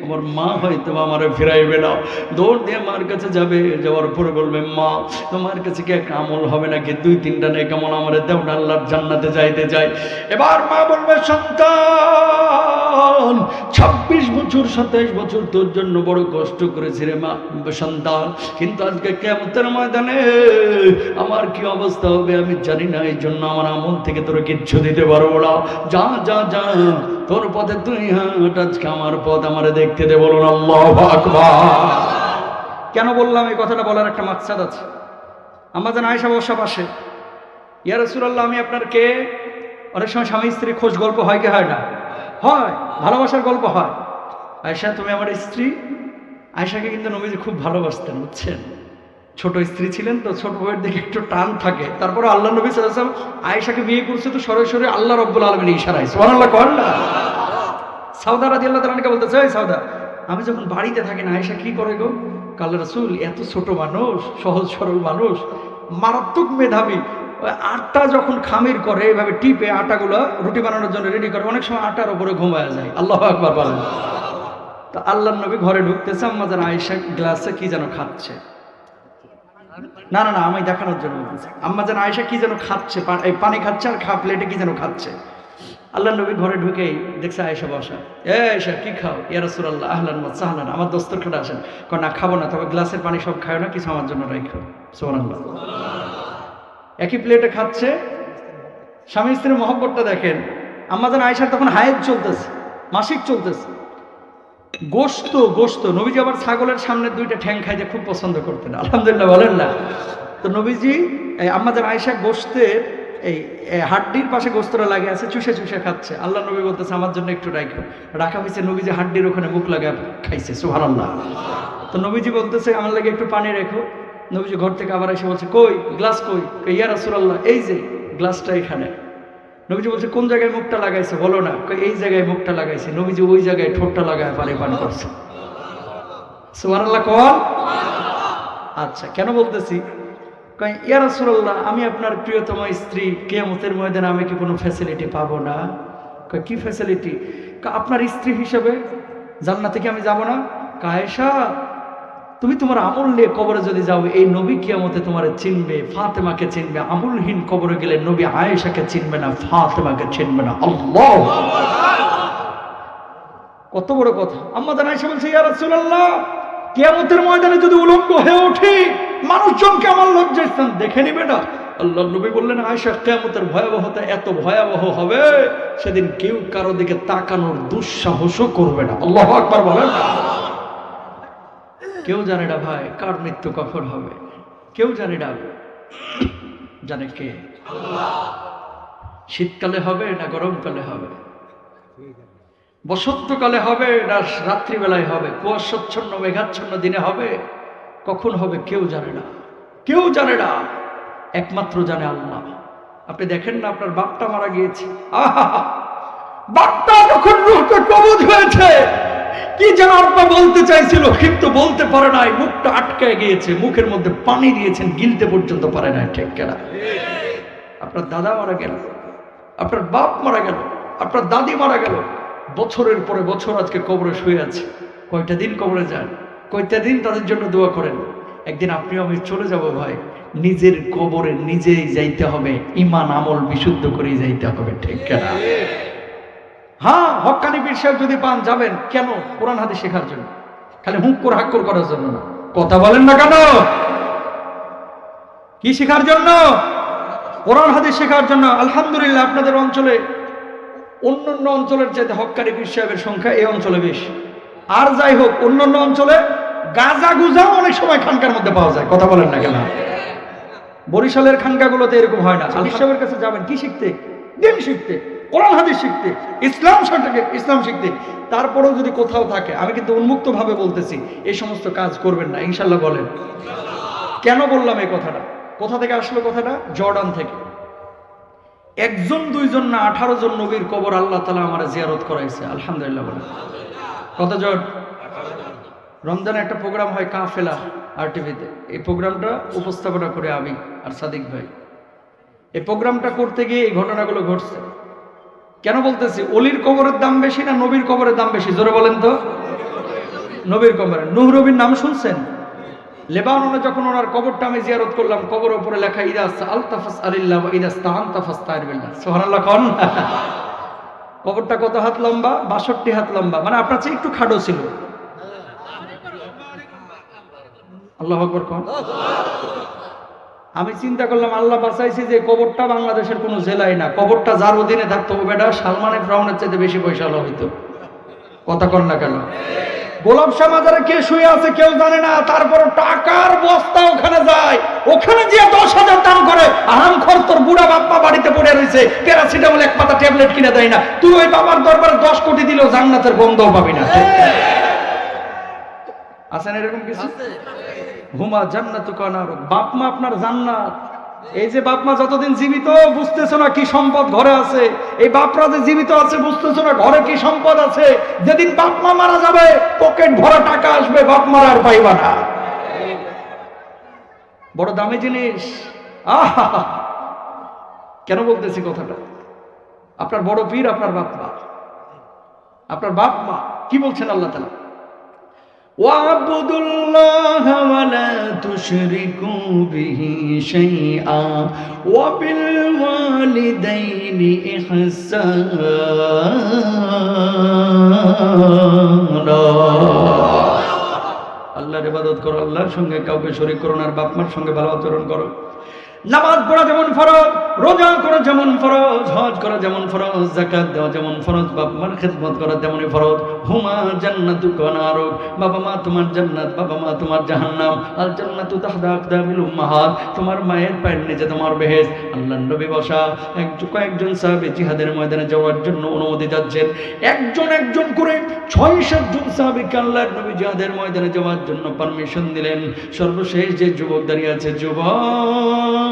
আমার মা হয়তো আমার ফিরাইবে না। দৌড় দিয়ে মার কাছে যাবে, যাওয়ার পরে বলবে, মা তোমার কাছে কি একটা আমল হবে নাকি? 2-3টা নেক আমল আমার দেও না, আল্লাহর জান্নাতে যাইতে চাই। এবার মা বলবে, সন্তান 26 বছর 27 বছর তোর জন্য বড় কষ্ট করেছি রে মা সন্তান, কিন্তু আজকে কিয়ামতের ময়দানে আমার কি অবস্থা হবে আমি জানি না, এই জন্য আমার আমল থেকে তোর কিচ্ছু দিতে পারবো না। যা যা যা, তোর পথে তুই হাঁট, আজকে আমার পথ আমারে দেখতে দে। বলুন আল্লাহু আকবার। কেন বললাম এই কথাটা? বলার একটা মাকসাদ আছে। আম্মা জান আয়েশা বসা পাশে, ইয়া রাসূলুল্লাহ আমি আপনার কে? অনেক সময় স্বামী স্ত্রী খোঁজ গল্প হয় কি হয় না? হয়, ভালোবাসার গল্প হয়। আয়েশা তুমি আমার স্ত্রী? আয়েশাকে কিন্তু নবীজি খুব ভালোবাসতেন, বুঝছেন? ছোট স্ত্রী ছিলেন তো, ছোট বউয়ের দিকে একটু টান থাকে। তারপরে আল্লাহ নবী সাল্লাল্লাহু আলাইহি ওয়াসাল্লাম আয়েশাকে বিয়ে করছে তো সরাসরি আল্লাহ রাব্বুল আলামিনের ইশারায়। সুবহানাল্লাহ কন না? সাউদা রাদিয়াল্লাহু তাআলা কে বলতেছে, এই সাউদা, আমি যখন বাড়িতে থাকি না আয়েশা কি করে গো? আল্লাহর রাসূল এত ছোট মানুষ, সহজ সরল মানুষ, মারাত্মক মেধাবী, আটা যখন খামির করে এভাবে টিপে আটাগুলো রুটি বানানোর জন্য রেডি করে, অনেক সময় আটার উপরে ঘুমায় যায়। আল্লাহু আকবার বলেন। তো আল্লাহর নবী ঘরে ঢুকতেছে, আম্মা জান আয়েশা গ্লাসে কি যেন খাচ্ছে, না না না, আমি দেখানোর জন্য বলতেছি। আম্মা যেন আয়েশা কি যেন খাচ্ছে, এই পানি খাচ্ছে আর প্লেটে কি যেন খাচ্ছে। আল্লাহ নবী ঘরে ঢুকেই দেখছে আয়েশা বসা। আয়েশা কি খাও? ইয়া রাসূলুল্লাহ আহলান ওয়া সাহলান, আমার দস্তরখানে আসেন। কয় না খাবো না, তবে গ্লাসের পানি সব খায় না, কিছু আমার জন্য রাখো। সুবহানাল্লাহ। একই প্লেটে খাচ্ছে। স্বামী স্ত্রীর মহব্বতটা দেখেন। আম্মা যেন আয়েশার তখন হায়েজ চলতেছে, মাসিক চলতেছে। গোশত গোশত নবীজি আবার ছাগলের সামনে দুইটা ঠ্যাং খাইতে খুব পছন্দ করতেন, আলহামদুলিল্লাহ বলেন না। তো নবীজি আম্মা যেন আয়েশা গোশতের এই হাড্ডির পাশে গোস্তরা লাগে আছে, চুষে চুষে খাচ্ছে। আল্লাহ নবী বলতেছে আমার জন্য একটু রাখা হয়েছে। নবীজি হাড্ডির ওখানে মুখ লাগা খাইছে, সুবহানাল্লাহ। তো নবীজি বলতেছে আমার লাগে একটু পানি রেখো। নবীজি ঘর থেকে আবার এসে বলছে কই গ্লাস কই? ইয়া রাসূলুল্লাহ এই যে গ্লাসটা এখানে। নবীজি বলছে কোন জায়গায় মুখটা লাগাইছে বলো না। এই জায়গায় মুখটা লাগাইছে। নবীজি ওই জায়গায় ঠোঁটটা লাগায় পানি পান করছে। সুবহানাল্লাহ কোন? আচ্ছা কেন বলতেছি? ইয়া রাসূলুল্লাহ আমি আপনার প্রিয়তম স্ত্রী, কিয়ামতের ময়দানে আমি কি কোনো ফ্যাসিলিটি পাবো না? কি ফ্যাসিলিটি? আপনার স্ত্রী হিসেবে জান্নাতে কি আমি যাব না? আয়েশা তুমি তোমার আমল নিয়ে কবরে যদি যাও, এই নবী কিয়ামতে তোমার চিনবে, ফাতেমাকে চিনবে। আমলহীন কবরে গেলে নবী আয়েশাকে চিনবে না, ফাতেমাকে চিনবে না। আল্লাহ, কত বড় কথা। আম্মা জান আয়েশা বলছে ইয়া রাসূলুল্লাহ কিয়ামতের ময়দানে যদি উলঙ্গ হয়ে উঠি, মানুষজনকে আমার লজ্জাস্থান দেখে নিবে না। আল্লাহ নবী বললেন আয়েশা কিয়ামতের ভয়াবহতা এত ভয়াবহ হবে, সেদিন কেউ কারো দিকে তাকানোর দুঃসাহসও করবে না। আল্লাহু আকবার বলেন না। কেউ জানে না ভাই কার মৃত্যু কখন হবে, কেউ জানে না। জানে কে? আল্লাহ। শীতকালে হবে না গরমকালে হবে, বসন্তকালে হবে না রাত্রিবেলায় হবে, কুয়াশাচ্ছন্ন মেঘাচ্ছন্ন দিনে হবে, কখন হবে কেউ জানে না, কেউ জানে না, একমাত্র জানে আল্লাহ। আপনি দেখেন না আপনার বাপটা মারা গিয়েছে, বাপটা যখন রূহটা কবজ হয়েছে, কি যেন আব্বা বলতে চাইছিল কিন্তু বলতে পারে নাই, মুখটা আটকে গিয়েছে, মুখের মধ্যে পানি দিয়েছেন গিলতে পর্যন্ত পারে নাই। ঠিক কেনা? আপনার দাদা মারা গেল, আপনার বাপ মারা গেল, আপনার দাদি মারা গেল, বছরের পরে বছর আজকে কবরে শুয়ে আছে। কয়টা দিন কবরে যান, কয়টা দিন তাদের জন্য দোয়া করেন। একদিন আপনিও আমি চলে যাব ভাই, নিজের কবরে নিজেই যাইতে হবে, ঈমান আমল বিশুদ্ধ করেই যাইতে হবে। ঠিক কেনা? হ্যাঁ, হক্কানি পীর সাহেব যদি পান যাবেন, কেন? কোরআন হাদিস শেখার জন্য, খালি হুক্কুর হাক্কুর করার জন্য না। কথা বলেন না কেন? কি শেখার জন্য? কোরআন হাদিস শেখার জন্য। আলহামদুলিল্লাহ আপনাদের অঞ্চলে অন্যান্য অঞ্চলের চাইতে হক্কানি পীর সাহেবের সংখ্যা এই অঞ্চলে বেশি। আর যাই হোক, অন্যান্য অঞ্চলে গাজা গুজাও অনেক সময় খানকার মধ্যে পাওয়া যায়। কথা বলেন না কেন? বরিশালের খানকাগুলোতে এরকম হয় না। পীর সাহেবের কাছে যাবেন কি শিখতে? দিন শিখতে, কোরআন হাদিস শিখতে, ইসলাম সম্পর্কে ইসলাম শিখতে। তারপরেও যদি কোথাও থাকে, আমি কিন্তু উন্মুক্ত ভাবে বলতেছি, এই সমস্ত কাজ করবেন না ইনশাল্লাহ। বলেন কেন বললাম এই কথাটা? কোথা থেকে আসলো কথাটা? জর্ডান থেকে। একজন দুইজন না 18 জন নবীর কবর আল্লাহ তাআলা আমারে জিয়ারত করাইছে। আলহামদুলিল্লাহ বলেন কতজন? রমজানে একটা প্রোগ্রাম হয় কাফেলা আরটিভিতে, এই প্রোগ্রামটা উপস্থাপনা করে আমি আর সাদিক ভাই। এই প্রোগ্রামটা করতে গিয়ে এই ঘটনাগুলো ঘটছে। কেন বলতেছি? অলির কবরের দাম বেশি না নবীর কবরের দাম বেশি? জোরে বলেন তো। নবীর কবরে। নূহ নবীর নাম শুনছেন? লেবাননে যখন ওনার কবরটা আমি জিয়ারত করলাম, কবরের উপরে লেখা ইদা সাআলতা ফাসআলিল্লাহ ওয়া ইদা ইসতাআনতা ফাসতাইর বিল্লাহ। সুবহানাল্লাহ কোন? কবরটা কত হাত লম্বা? 62 হাত লম্বা, মানে আপনার চেয়ে একটু খাটো ছিল। আল্লাহু আকবার কোন? আমি চিন্তা করলাম আল্লাহ বাঁচাইছি যে কবরটা বাংলাদেশের কোনো জেলায় না, কবরটা যার অধীনে থাকতো বেটা সালমান ইব্রাহিমের চাইতে বেশি পয়সা হইতো। কথা কর না কেন? গোলাপ শাহ মাজারে কে শুয়ে আছে কেউ জানে না, তারপর টাকার বস্তা ওখানে যায়, ওখানে যে 10,000 দাম করে। আরাম খর তোর বুড়া বাপ্পা বাড়িতে পড়ে রয়েছে, প্যারাসিটামল এক পাতা ট্যাবলেট কিনে দেয় না, তুই ওই বাবার দরবারে 10 কোটি দিলেও জান্নাতের গন্ধও পাবি না। আছেন এরকম কিছু? হুমা জান্নাতুকা নারুক, বাপ মা আপনার জান্নাত। এই যে বাপ মা যতদিন জীবিত বুঝতেছো না কি সম্পদ ঘরে আছে, এই বাপরা যে জীবিত আছে বুঝতেছো না ঘরে কি সম্পদ আছে। যেদিন বাপ মা মারা যাবে পকেট ভরা টাকা আসবে, বাপ মারা আর পাইবা না। বড় দামি জিনিস। আহা, কেন বলতেছি কথাটা? আপনার বড় পীর আপনার বাপ মা, আপনার বাপ মা। কি বলছেন আল্লাহ তাআলা? واعبدوا الله ولا تشركوا به شيئا وبالوالدين إحسانا আল্লাহর ইবাদত করো, আল্লাহর সঙ্গে কাউকে শরীক করো না, আর বাপ মার সঙ্গে ভালো আচরণ করো। নামাজ পড়া যেমন ফরজ, রোজা করা যেমন ফরজ, হজ করা যেমন ফরজ, যাকাত দেওয়া যেমন ফরজ, বাপ মার খেদমত করা তেমনই ফরজ। হুমা জান্নাতুকা নারুক, বাবা মা তোমার জান্নাত, বাবা মা তোমার জাহান্নাম। আল জান্নাতু তাহতা আকদামিল উম্মাহাত, তোমার মায়ের পায়ের নিচে তোমার বেহেশত। আল্লাহর নবী বসা কয়েকজন সাহাবী জিহাদের ময়দানে যাওয়ার জন্য অনুমতি যাচ্ছেন। একজন করে 6-7 জন সাহাবীকে আল্লাহর নবী জিহাদের ময়দানে যাওয়ার জন্য পারমিশন দিলেন। সর্বশেষ যে যুবক দাঁড়িয়ে আছে, যুবক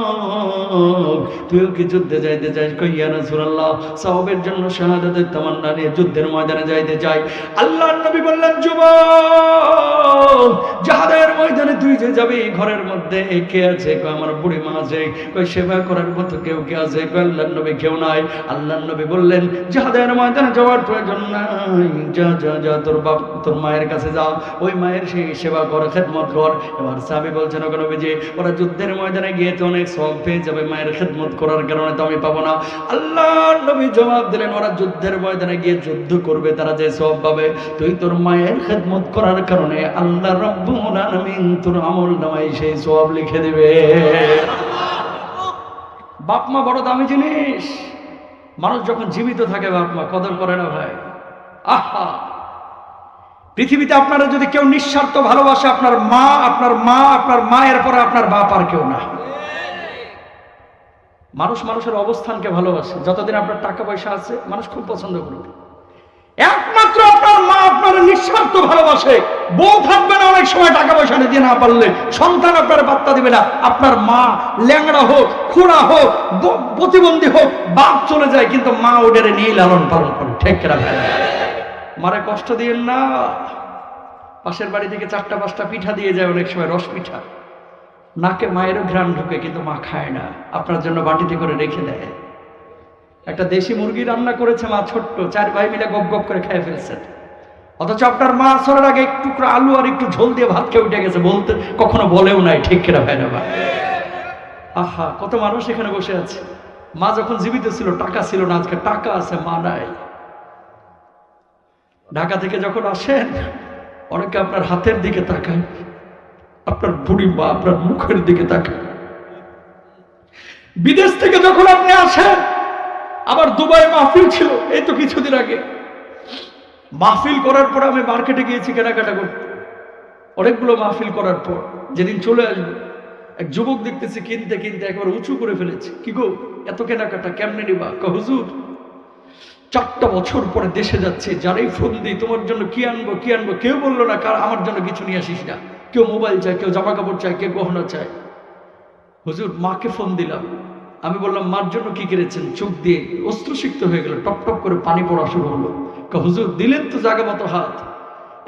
তুইও কি যুদ্ধে যাইতে চাস? কই ইয়া রাসূলুল্লাহ, সাহাবের জন্য শাহাদাতের তামান্না নিয়ে যুদ্ধের ময়দানে যাইতে চাই। আল্লাহর নবী বললেন, যুবক জিহাদের ময়দানে তুই যে যাবি, ঘরের মধ্যে কে আছে? কই আমার বুড়ি মা আছে। কই সেবা করার মতো কেউ কে আছে? কই আল্লাহর নবী কেউ নাই। আল্লাহর নবী বললেন, জিহাদের ময়দানে যাওয়ার প্রয়োজন নাই, যা যা যা তোর বাপ তোর মায়ের কাছে যা, ওই মায়ের সেই সেবা কর, খেদমত কর। এবার সাহাবী বলছেন, ওগো নবীজি, ওরা যুদ্ধের ময়দানে গিয়ে তো অনেক সওয়াব পেয়ে যাবে, মায়ের খেদমত করার কারণে তো আমি পাবো না। আল্লাহর নবী জবাব দিলেন, ওরা যুদ্ধের ময়দানে গিয়ে যুদ্ধ করবে, তারা যে সওয়াব পাবে, তুই তোর মায়ের খেদমত করার কারণে আল্লাহ রাব্বুল আলামিন তোর আমলনামায় সেই সওয়াব লিখে দিবে। বাপ মা বড় দামি জিনিস। মানুষ যখন জীবিত থাকে বাপ মা কদর করে না ভাই। আহা, পৃথিবীতে আপনারা যদি কেউ নিঃস্বার্থ ভালোবাসে, আপনার মা, আপনার মায়ের পরে আপনার বাপ আর কেউ না। মানুষ মানুষের অবস্থানকে ভালোবাসে। যতদিন আপনার টাকা পয়সা আছে, মানুষ খুব পছন্দ করবে। একমাত্র আপনার মা আপনার নিঃস্বার্থ ভালোবাসে। বউ থাকবে না অনেক সময়, টাকা পয়সা নিতে না পারলে সন্তান আপনার পাত্তা দিবে না। আপনার মা ল্যাংড়া হোক, খুড়া হোক, প্রতিবন্ধী হোক, বাপ চলে যায়, কিন্তু মা ওটারে নিয়ে লালন পালন করে। ঠিক রাখবে, মারে কষ্ট দিয়েন না। পাশের বাড়ি থেকে 4টা-5টা পিঠা দিয়ে যায়, অনেক সময় রস পিঠা, নাকে মায়েরও ঘ্রাণ ঢুকে, কিন্তু মা খায় না, আপনার জন্য বাটিতে করে রেখে দেয়। একটা দেশি মুরগি রান্না করেছে মা, ছোট্ট, 4 ভাই মিলে গপ গপ করে খেয়ে ফেলছেন। অথচ আপনার মা আসরের আগে একটু টুকরা আলু আর একটু ঝোল দিয়ে ভাত খেয়ে উঠে গেছে, বলতে কখনো বলেও নাই। ঠিক কিনা ভাই না? আহা, কত মানুষ এখানে বসে আছে। মা যখন জীবিত ছিল টাকা ছিল না, আজকে টাকা আছে, মা নাই। ঢাকা থেকে যখন আসেন, অনেকে আপনার হাতের দিকে তাকায়, আপনার বুড়ি মা আপনার মুখের দিকে তাকায়। বিদেশ থেকে যখন আপনি আসেন, আবার দুবাই মাহফিল ছিল এই তো কিছুদিন আগে, মাহফিল করার পর আমি মার্কেটে গিয়েছি কেনাকাটা করতে। অনেকগুলো মাহফিল করার পর যেদিন চলে আসবো, এক যুবক দেখতেছি কিনতে কিনতে একবার উঁচু করে ফেলেছে। কি গো, এত কেনাকাটা কেমনে নিবা? হুজুর, 4টা বছর পরে দেশে যাচ্ছে, যারাই ফোন দিই তোমার জন্য কি আনবো কি আনবো, কেউ বললো না কার আমার জন্য কিছু নিয়ে আসিস না। কেউ মোবাইল চায়, কেউ জামা কাপড় চায়, কেউ গহনা চায়। হুজুর, মাকে ফোন দিলাম, আমি বললাম মার জন্য কি কিনেছেন? চোখ দিয়ে অশ্রুসিক্ত হয়ে গেল, টপ টপ করে পানি পড়া শুরু হলো। হুজুর, দিলেন তো জায়গা মতো হাত।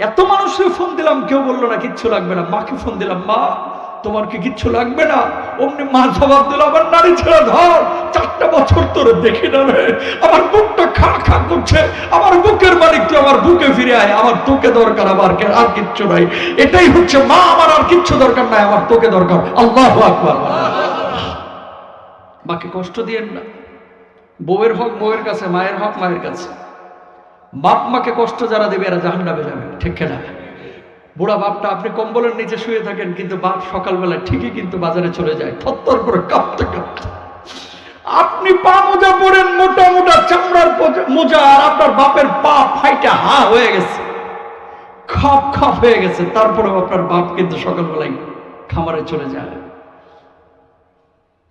এত মানুষের ফোন দিলাম, কেউ বললো না কিচ্ছু লাগবে না। মাকে ফোন দিলাম, মা তোমার কি কিচ্ছু লাগবে না? অমনি মা জবাব দিল, আমার নারী ছেড়ে ধর, 4টা বছর তোরে দেখি না রে, আমার বুকটা খা খা করছে, আমার বুকের মালিক তুই, আমার বুকে ফিরে আয়, আমার তোকে দরকার, আমার আর কিচ্ছু নাই। এটাই হচ্ছে মা, আমার আর কিচ্ছু দরকার নাই, আমার তোকে দরকার। আল্লাহু আকবার। মাকে কষ্ট দিয়েন না। বউয়ের হক বউয়ের কাছে, মায়ের হক মায়ের কাছে। বাপ মাকে কষ্ট যারা দেবে এরা জাহান্নামে যাবে। ঠিক না? বুড়া বাপটা, আপনি কম্বলের নিচে শুয়ে থাকেন, কিন্তু বাপ সকালবেলা ঠিকই কিন্তু বাজারে চলে যায়, থরথর করে কাঁপতে কাঁপতে। আপনি পা মোজা পরেন, মোটা মোটা চামড়ার মোজা, আর আপনার বাপের পা ফাইটা হা হয়ে গেছে, খপ খপ হয়ে গেছে, তারপরেও আপনার বাপ কিন্তু সকালবেলায় খামারে চলে যায়।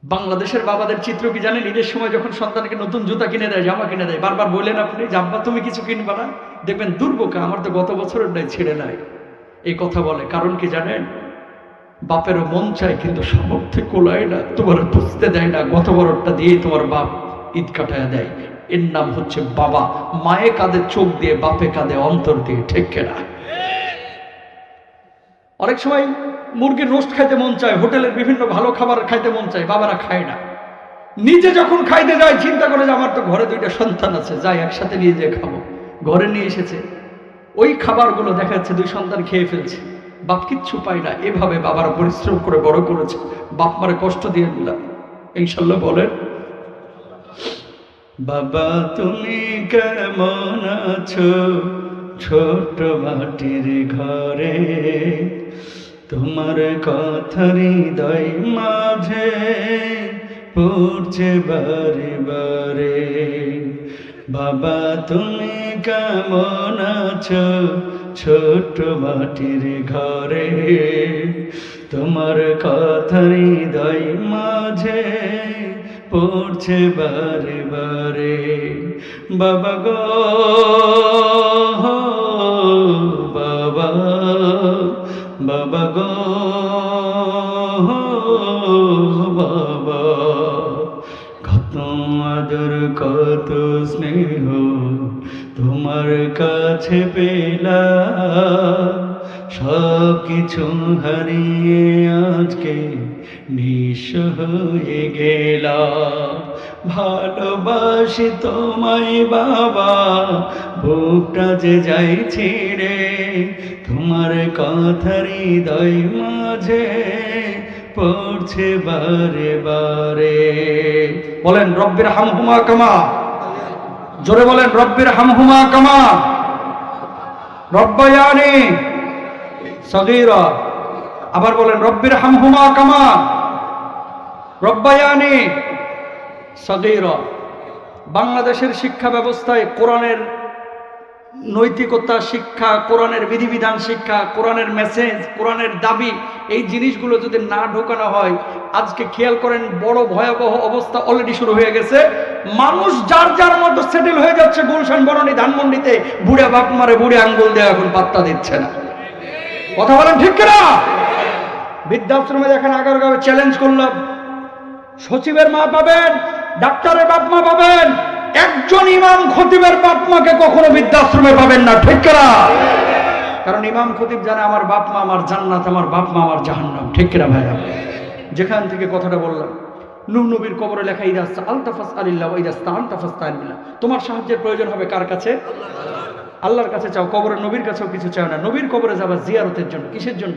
বাংলাদেশের বাবাদের চিত্র কি জানেন? ঈদের সময় যখন সন্তানকে নতুন জুতা কিনে দেয়, জামা কিনে দেয়, বারবার বললেন আপনি যে আব্বা তুমি কিছু কিনবা না? দেখবেন দুর্বোকা, আমার তো গত বছরের নাই, ছেড়ে নাই, এই কথা বলে। কারণ কি জানেন? বাপেরও মন চায়, কিন্তু সামর্থ্যে কোলায় না, তোমার বুঝতে দেয় না। গত বছরটা দিয়ে তোমার বাপ ঈদ কাটায় দেয়। এর নাম হচ্ছে বাবা। মায়ে কাঁদে চোখ দিয়ে, বাপে কাঁদে অন্তর দিয়ে। ঠিক না? অনেক সময় মুরগির রোস্ট খাইতে মন চায়, হোটেলের বিভিন্ন ভালো খাবার খাইতে মন চায়, বাবারা খায় না। নিজে যখন খাইতে যায় চিন্তা করে যে আমার তো ঘরে 2টা সন্তান আছে, যাই একসাথে নিয়ে যেয়ে খাবো। ঘরে নিয়ে এসেছে, ওই খাবারগুলো দেখা যাচ্ছে 2 সন্তান খেয়ে ফেলছে, বাপ কিচ্ছু পায় না। এভাবে বাবার পরিশ্রম করে বড় করেছে, বাপ মারে কষ্ট দিয়ে দিলাম, ইনশাল্লাহ বলেন। বাবা তুমি কেমন আছো ছোট মাটির ঘরে, তোমার কথা হৃদয় মাঝে পড়ছে বারে বারে। বাবা তুমি কেমন আছো ছোট মাটির ঘরে, তোমার কথা হৃদয় মাঝে পড়ছে বারে বারে। বাবা গো বাবা, বাবা গো বাবা, কত আদর কত স্নেহ তোমার কাছে পেলাম, সব কিছু হারিয়ে আজকে নিঃস্ব হয়ে গেলাম। ভালোবাসি তোমায় বাবা, বুকটা যে যাই ছিঁড়ে, তোমার কথা হৃদয় মাঝে পড়ছে বারে বারে। বলেন রব্বির হামহুমা কামা, জোরে বলেন রব্বির হামহুমা কামা রব্বায়ানি সগীরা। আবার বলেন রব্বির হামহুমা কামা রব্বায়ানি সগীরা। বাংলাদেশের শিক্ষা ব্যবস্থায় কোরআনের নৈতিকতা শিক্ষা, কোরআনের বিধিবিধান শিক্ষা, কোরআনের মেসেজ, কোরআনের দাবি, এই জিনিসগুলো যদি না ঢোকানো হয়, আজকে খেয়াল করেন বড় ভয়াবহ অবস্থা অলরেডি শুরু হয়ে গেছে। মানুষ যার যার মতো সেটেল হয়ে যাচ্ছে গুলশান, বনানী, ধানমন্ডিতে। বুড়ে বাপ মারে বুড়ে আঙ্গুল দেওয়া এখন পাত্তা দিচ্ছে না। কথা বলেন ঠিক কিনা? বৃদ্ধাশ্রমে দেখেন আগারগাঁওয়ে চ্যালেঞ্জ করলাম, সচিবের মা পাবেন, ডাক্তারের বাপ মা পাবেন, একজন ইমাম খতিবের বাপ মাকে কখনো বৃদ্ধাশ্রমে পাবেন না, ঠিক কিনা? কারণ ইমাম খতিব জানে আমার বাপ মা আমার জান্নাত, আমার বাপ মা আমার জাহান্নাম, ঠিক কিনা ভাইরা? যেখান থেকে কথাটা বললাম, নূহ নবীর কবরে লেখা ইদা সাআলতাফাস আলিল্লাহ ওয়া ইদা ইসতাআনতাফাস বিল্লাহ। তোমার সাহায্যের প্রয়োজন হবে কার কাছে? আল্লাহর কাছে চাও। কবরে নবীর কাছেও কিছু চাও না। নবীর কবরে যাবা জিয়ারতের জন্য। কিসের জন্য?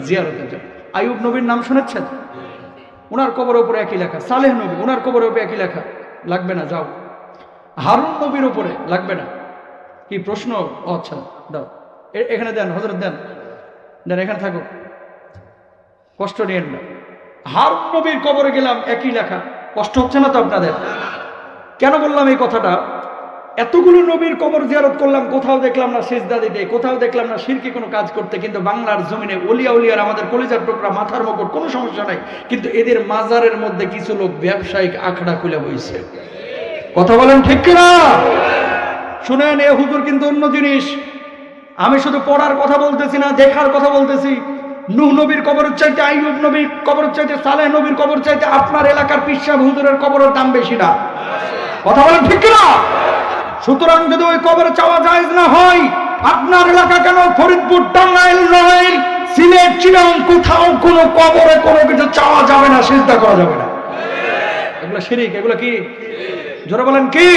জিয়ারতের জন্য। আইয়ুব নবীর নাম শুনেছেন? ওনার কবরের উপরে একই লেখা। সালেহ নবী, ওনার কবরের উপরে একই লেখা। লাগবে না, যাও। হারুন নবীর উপরে লাগবে না। কি প্রশ্ন? আচ্ছা দাও, এখানে দেন, হযরত দেন, দেন, এখানে থাকো, কষ্ট নিয়েন না। হারুন নবীর কবরে গেলাম, একই লেখা। কষ্ট হচ্ছে না তো আপনাদের? কেন বললাম এই কথাটা? এতগুলো নবীর কবর জিয়ারত করলাম, কোথাও দেখলাম না সিজদা দিতে, কোথাও দেখলাম না শিরকি কোনো কাজ করতে। কিন্তু বাংলার জমিনে ওলিয়া উলিয়ার, আমাদের কলিজার টুকরা, মাথার মুকুট, কোনো সমস্যা নাই। কিন্তু এদের মাজারের মধ্যে কিছু লোক ব্যবসায়িক আখড়া খুলে বইছে। কথা বলেন ঠিক কিনা? শুনেন, এ হুজুর কিন্তু অন্য জিনিস। আমি শুধু পড়ার কথা বলতেছি না, দেখার কথা বলতেছি। নূহ নবীর কবরের চাইতে, আইয়ুব নবীর কবরের চাইতে, সালেহ নবীর কবর চাইতে আপনার এলাকার পীর সাহেব হুজুরের কবরের দাম বেশি না? কথা বলেন ঠিক কিনা? সুতরাং যদি ওই কবরে চাওয়া জায়েজ না হয়, আপনার এলাকা কেন, ফরিদপুর, টাঙ্গাইল, নড়াইল, সিলেট, চিটাগং, কোথাও কোনো কবরে কোনো কিছু চাওয়া যাবে না, সিজদা করা যাবে না। এগুলো শিরক। এগুলো কি? জোরে বলেন কি?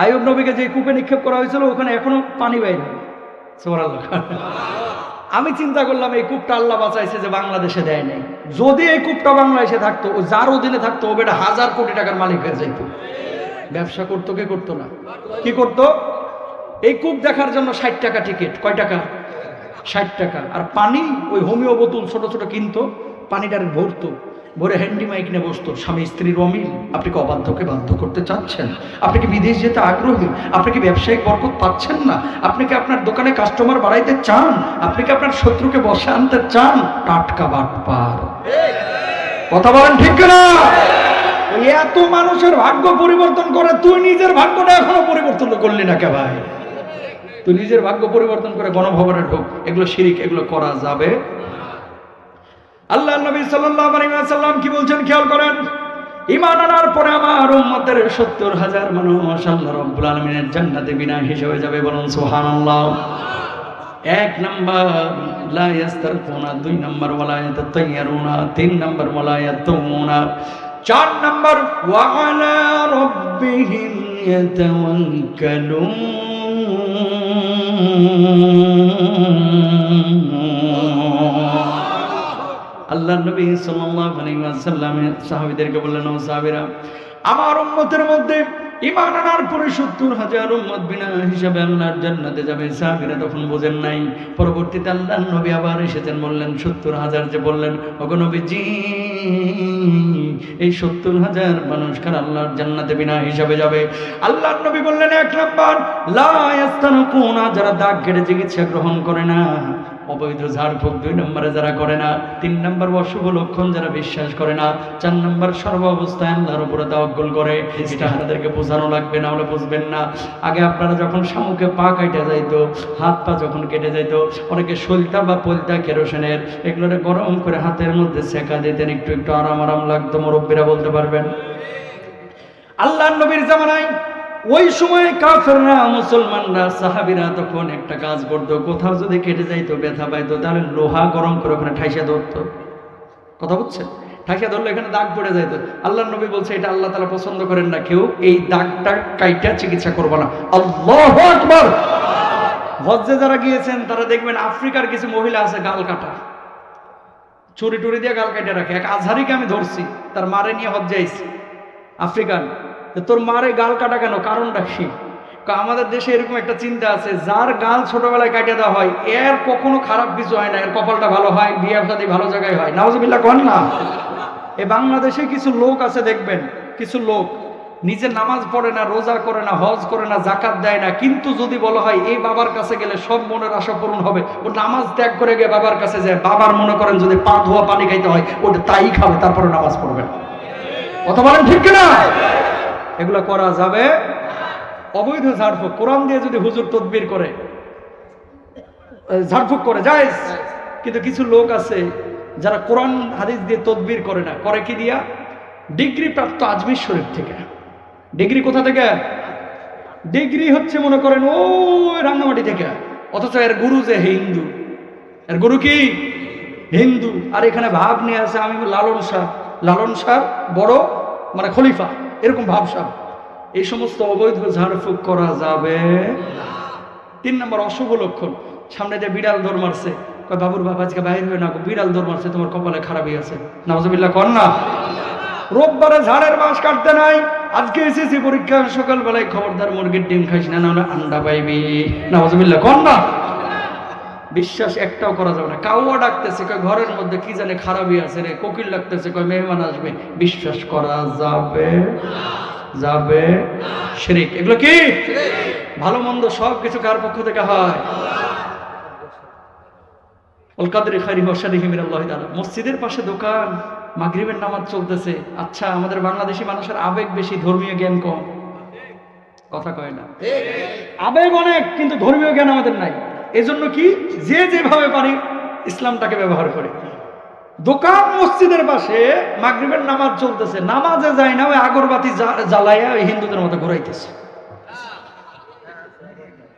আইয়ুব নবীকে যে কূপে নিক্ষেপ করা হয়েছিল, ওখানে এখনো পানি বাইর হয়। সুবহানাল্লাহ। আমি চিন্তা করলাম এই কূপটা আল্লাহ বাঁচাইছে যে বাংলাদেশে দেয় নাই। যদি এই কূপটা বাংলাদেশে থাকতো, ও যার অধীনে থাকতো, ও বেটা 1000 কোটি টাকার মালিক হয়ে যাইত। ব্যবসা করতো কে? করতো না। কি করতো? এই কূপ দেখার জন্য 60 টাকা টিকিট। কয় টাকা? 60 টাকা। আর পানি ওই হোমিও বোতল ছোট ছোট কিনতো, পানিটার ভরতো, ভরে হ্যান্ডি মাইক নিয়ে বসতো। স্বামী স্ত্রীর অমিল। আপনি কি অবাধ্যকে বাধ্য করতে চাচ্ছেন? আপনি কি বিদেশ যেতে আগ্রহী? আপনি কি ব্যবসায়িক বরকত পাচ্ছেন না? আপনি কি আপনার দোকানে কাস্টমার বাড়াইতে চান? আপনি কি আপনার শত্রুকে বসে আনতে চান? টাটকা বাটপার। কথা বলেন ঠিক না? এত মানুষের ভাগ্য পরিবর্তন করে, তুই নিজের ভাগ্যটা এখনো পরিবর্তন করলি না কে ভাই? তুই নিজের ভাগ্য পরিবর্তন করে গণভবনে ঢোক। এগুলো শিরক, এগুলো করা যাবে। আল্লাহ নবী সাল্লাল্লাহু আলাইহি ওয়াসাল্লাম কি বলছেন খেয়াল করেন। ঈমান আনার পরে আমার উম্মতের 70,000 মানুষ আল্লাহ রাব্বুল আলামিনের জান্নাতে বিনা হিসাবে যাবে। বলুন সুবহানাল্লাহ। 1 নাম্বার লা ইস্তারকুনা, 2 নাম্বার ওয়ালা ইয়াতাতাইয়ারুনা, 3 নাম্বার ওয়ালা ইয়াতুমুনা, 4 নাম্বার ওয়া আলা রাব্বিহিম ইয়াতাওয়াক্কালুন। আল্লাহ নবী সাল্লাল্লাহু আলাইহি ওয়াসাল্লাম সাহাবীদেরকে বললেন, ও সাহাবীরা, আমার উম্মতের মধ্যে ঈমান আনার পরে ৭০,০০০ উম্মত বিনা হিসাবে আল্লাহর জান্নাতে যাবে। সাহাবীরা তখন বোঝেন নাই। পরবর্তীতে আল্লাহর নবী আবার এসেছেন, বললেন ৭০,০০০ যে বললেন, ওগো নবীজি, এই ৭০,০০০ মানুষ কার আল্লাহর জান্নাতে বিনা হিসাবে যাবে? আল্লাহর নবী বললেন, ১ নাম্বার লা ইয়াস্তানকুনা, যারা দাগ কেটে চিকিৎসা গ্রহণ করে না, অবৈধ ঝাড়ফুঁক ২ নম্বরে যারা করে না, ৩ নম্বর অশুভ লক্ষণ যারা বিশ্বাস করে না, ৪ নম্বর সর্ব অবস্থায় আল্লাহর উপরে তাওয়াক্কুল করে। এটা আপনাদেরকে বোঝানো লাগবে না, হলে বুঝবেন না। আগে আপনারা যখন শামুকে পা কেটে যাইতো, হাত পা যখন কেটে যাইতো, অনেকে সলতা বা পলতা কেরোসিনের এগুলোরে গরম করে হাতের মধ্যে সেকা দিতেন, একটু একটু আরাম আরাম লাগতো। মুরব্বীরা বলতে পারবেন। আল্লাহর নবীর জামানায় ওই সময় কাফেররা, মুসলমানরা, সাহাবীরা তখন একটা কাজ করতো, কোথাও যদি কেটে যাইতো, ব্যথা পাইতো, তাহলে লোহা গরম করে ওখানে ঠাইসা ধরতো। কথা বুঝছেন? ঠাইসা ধরলে এখানে দাগ পড়ে যাইত। আল্লাহর নবী বলছে, এটা আল্লাহ তাআলা পছন্দ করেন না, কেউ এই দাগটা কাইটা চিকিৎসা করবে না। আল্লাহু আকবার। হজ্জে যারা গিয়েছেন তারা দেখবেন আফ্রিকার কিছু মহিলা আছে গাল কাটা, চুরি টুরি দিয়ে গাল কাটে রাখে। এক আজহারিকে আমি ধরছি, তার মারে নিয়ে হজ্জে আইছি, আফ্রিকান। তোর মারে গাল কাটা কেন? কারণটা কি? আমাদের দেশে এরকম একটা চিন্তা আছে, যার গাল ছোটবেলায় কাটিয়ে দেওয়া হয় এর কখনো খারাপ কিছু হয় না, এর কপালটা ভালো হয়, বিয়ে শাদী ভালো জায়গায় হয়। নাউজুবিল্লাহ কোন না। এই বাংলাদেশে কিছু লোক আছে, দেখবেন কিছু লোক নিজে নামাজ পড়ে না, রোজা করে না, হজ করে না, জাকাত দেয় না, কিন্তু যদি বলা হয় এই বাবার কাছে গেলে সব মনের আশা পূরণ হবে, ও নামাজ ত্যাগ করে গিয়ে বাবার কাছে যায়। বাবার মনে করেন যদি পা ধোয়া পানি খাইতে হয়, ওটা তাই খাবে, তারপরে নামাজ পড়বে। কথা বলেন ঠিক কিনা? এগুলো করা যাবে? অবৈধ ঝাড়ফুঁক, কোরআন দিয়ে যদি হুজুর তদবির করে, ঝাড়ফুঁক করে যায়, কিন্তু কিছু লোক আছে যারা কোরআন হাদিস দিয়ে তদবির করে না, করে কি দিয়া? ডিগ্রি প্রাপ্ত আজমির শরীফ থেকে। ডিগ্রি কোথা থেকে? ডিগ্রি হচ্ছে মনে করেন ও রাঙ্গামাটি থেকে, অথচ এর গুরু যে হিন্দু, এর গুরু কি হিন্দু। আর এখানে ভাব নিয়ে আছে আমি লালন শাহ, লালন শাহ বড় মানে খলিফা, এরকম ভাবসাব। এই সমস্ত অবৈধ ঝাড়ফুঁক করা যাবে। ৩ নম্বর অশুভ লক্ষণ, সামনে যে বিড়াল দৌড় মারছে, কয় বাবুর বাবা আজকে বাইরে হয়ে না, বিড়াল দৌড় মারছে, তোমার কপালে খারাপই আছে। নাউজুবিল্লাহ কর না। রোববারে ঝাড়ের বাঁশ কাটতে নাই, আজকে এসেছি পরীক্ষা, সকালবেলায় খবরদার মুরগির ডিম খাইস না, না আন্ডা পাইবি। নাউজুবিল্লাহ কর না। বিশ্বাস একটাও করা যাবে না। কাউয়া ডাকতেছে, কয় ঘরের মধ্যে কি জানে খারাপই আছে রে, কোকিল ডাকতেছে, কয় মেহমান আসবে, বিশ্বাস করা যাবে? যাবে? শিরক। এগুলো কি? ভালো মন্দ সব কিছু কার পক্ষ থেকে হয়? ওয়াল কাদরি খাইরিহি ওয়া শাররিহি মিনাল্লাহি তাআলা। মসজিদের পাশে দোকান, মাগরিবের নামাজ চলতেছে। আচ্ছা, আমাদের বাংলাদেশি মানুষের আবেগ বেশি, ধর্মীয় জ্ঞান কম। কথা কয় না? আবেগ অনেক, কিন্তু ধর্মীয় জ্ঞান আমাদের নাই। এজন্য কি, যে যেভাবে পারি ইসলামটাকে ব্যবহার করে। দোকান মসজিদের পাশে, মাগরিবের নামাজ চলতেছে, নামাজে যায় না, ওই আগরবাতি জ্বালাইয়া ওই হিন্দুদের মতো ঘুরাইতেছে।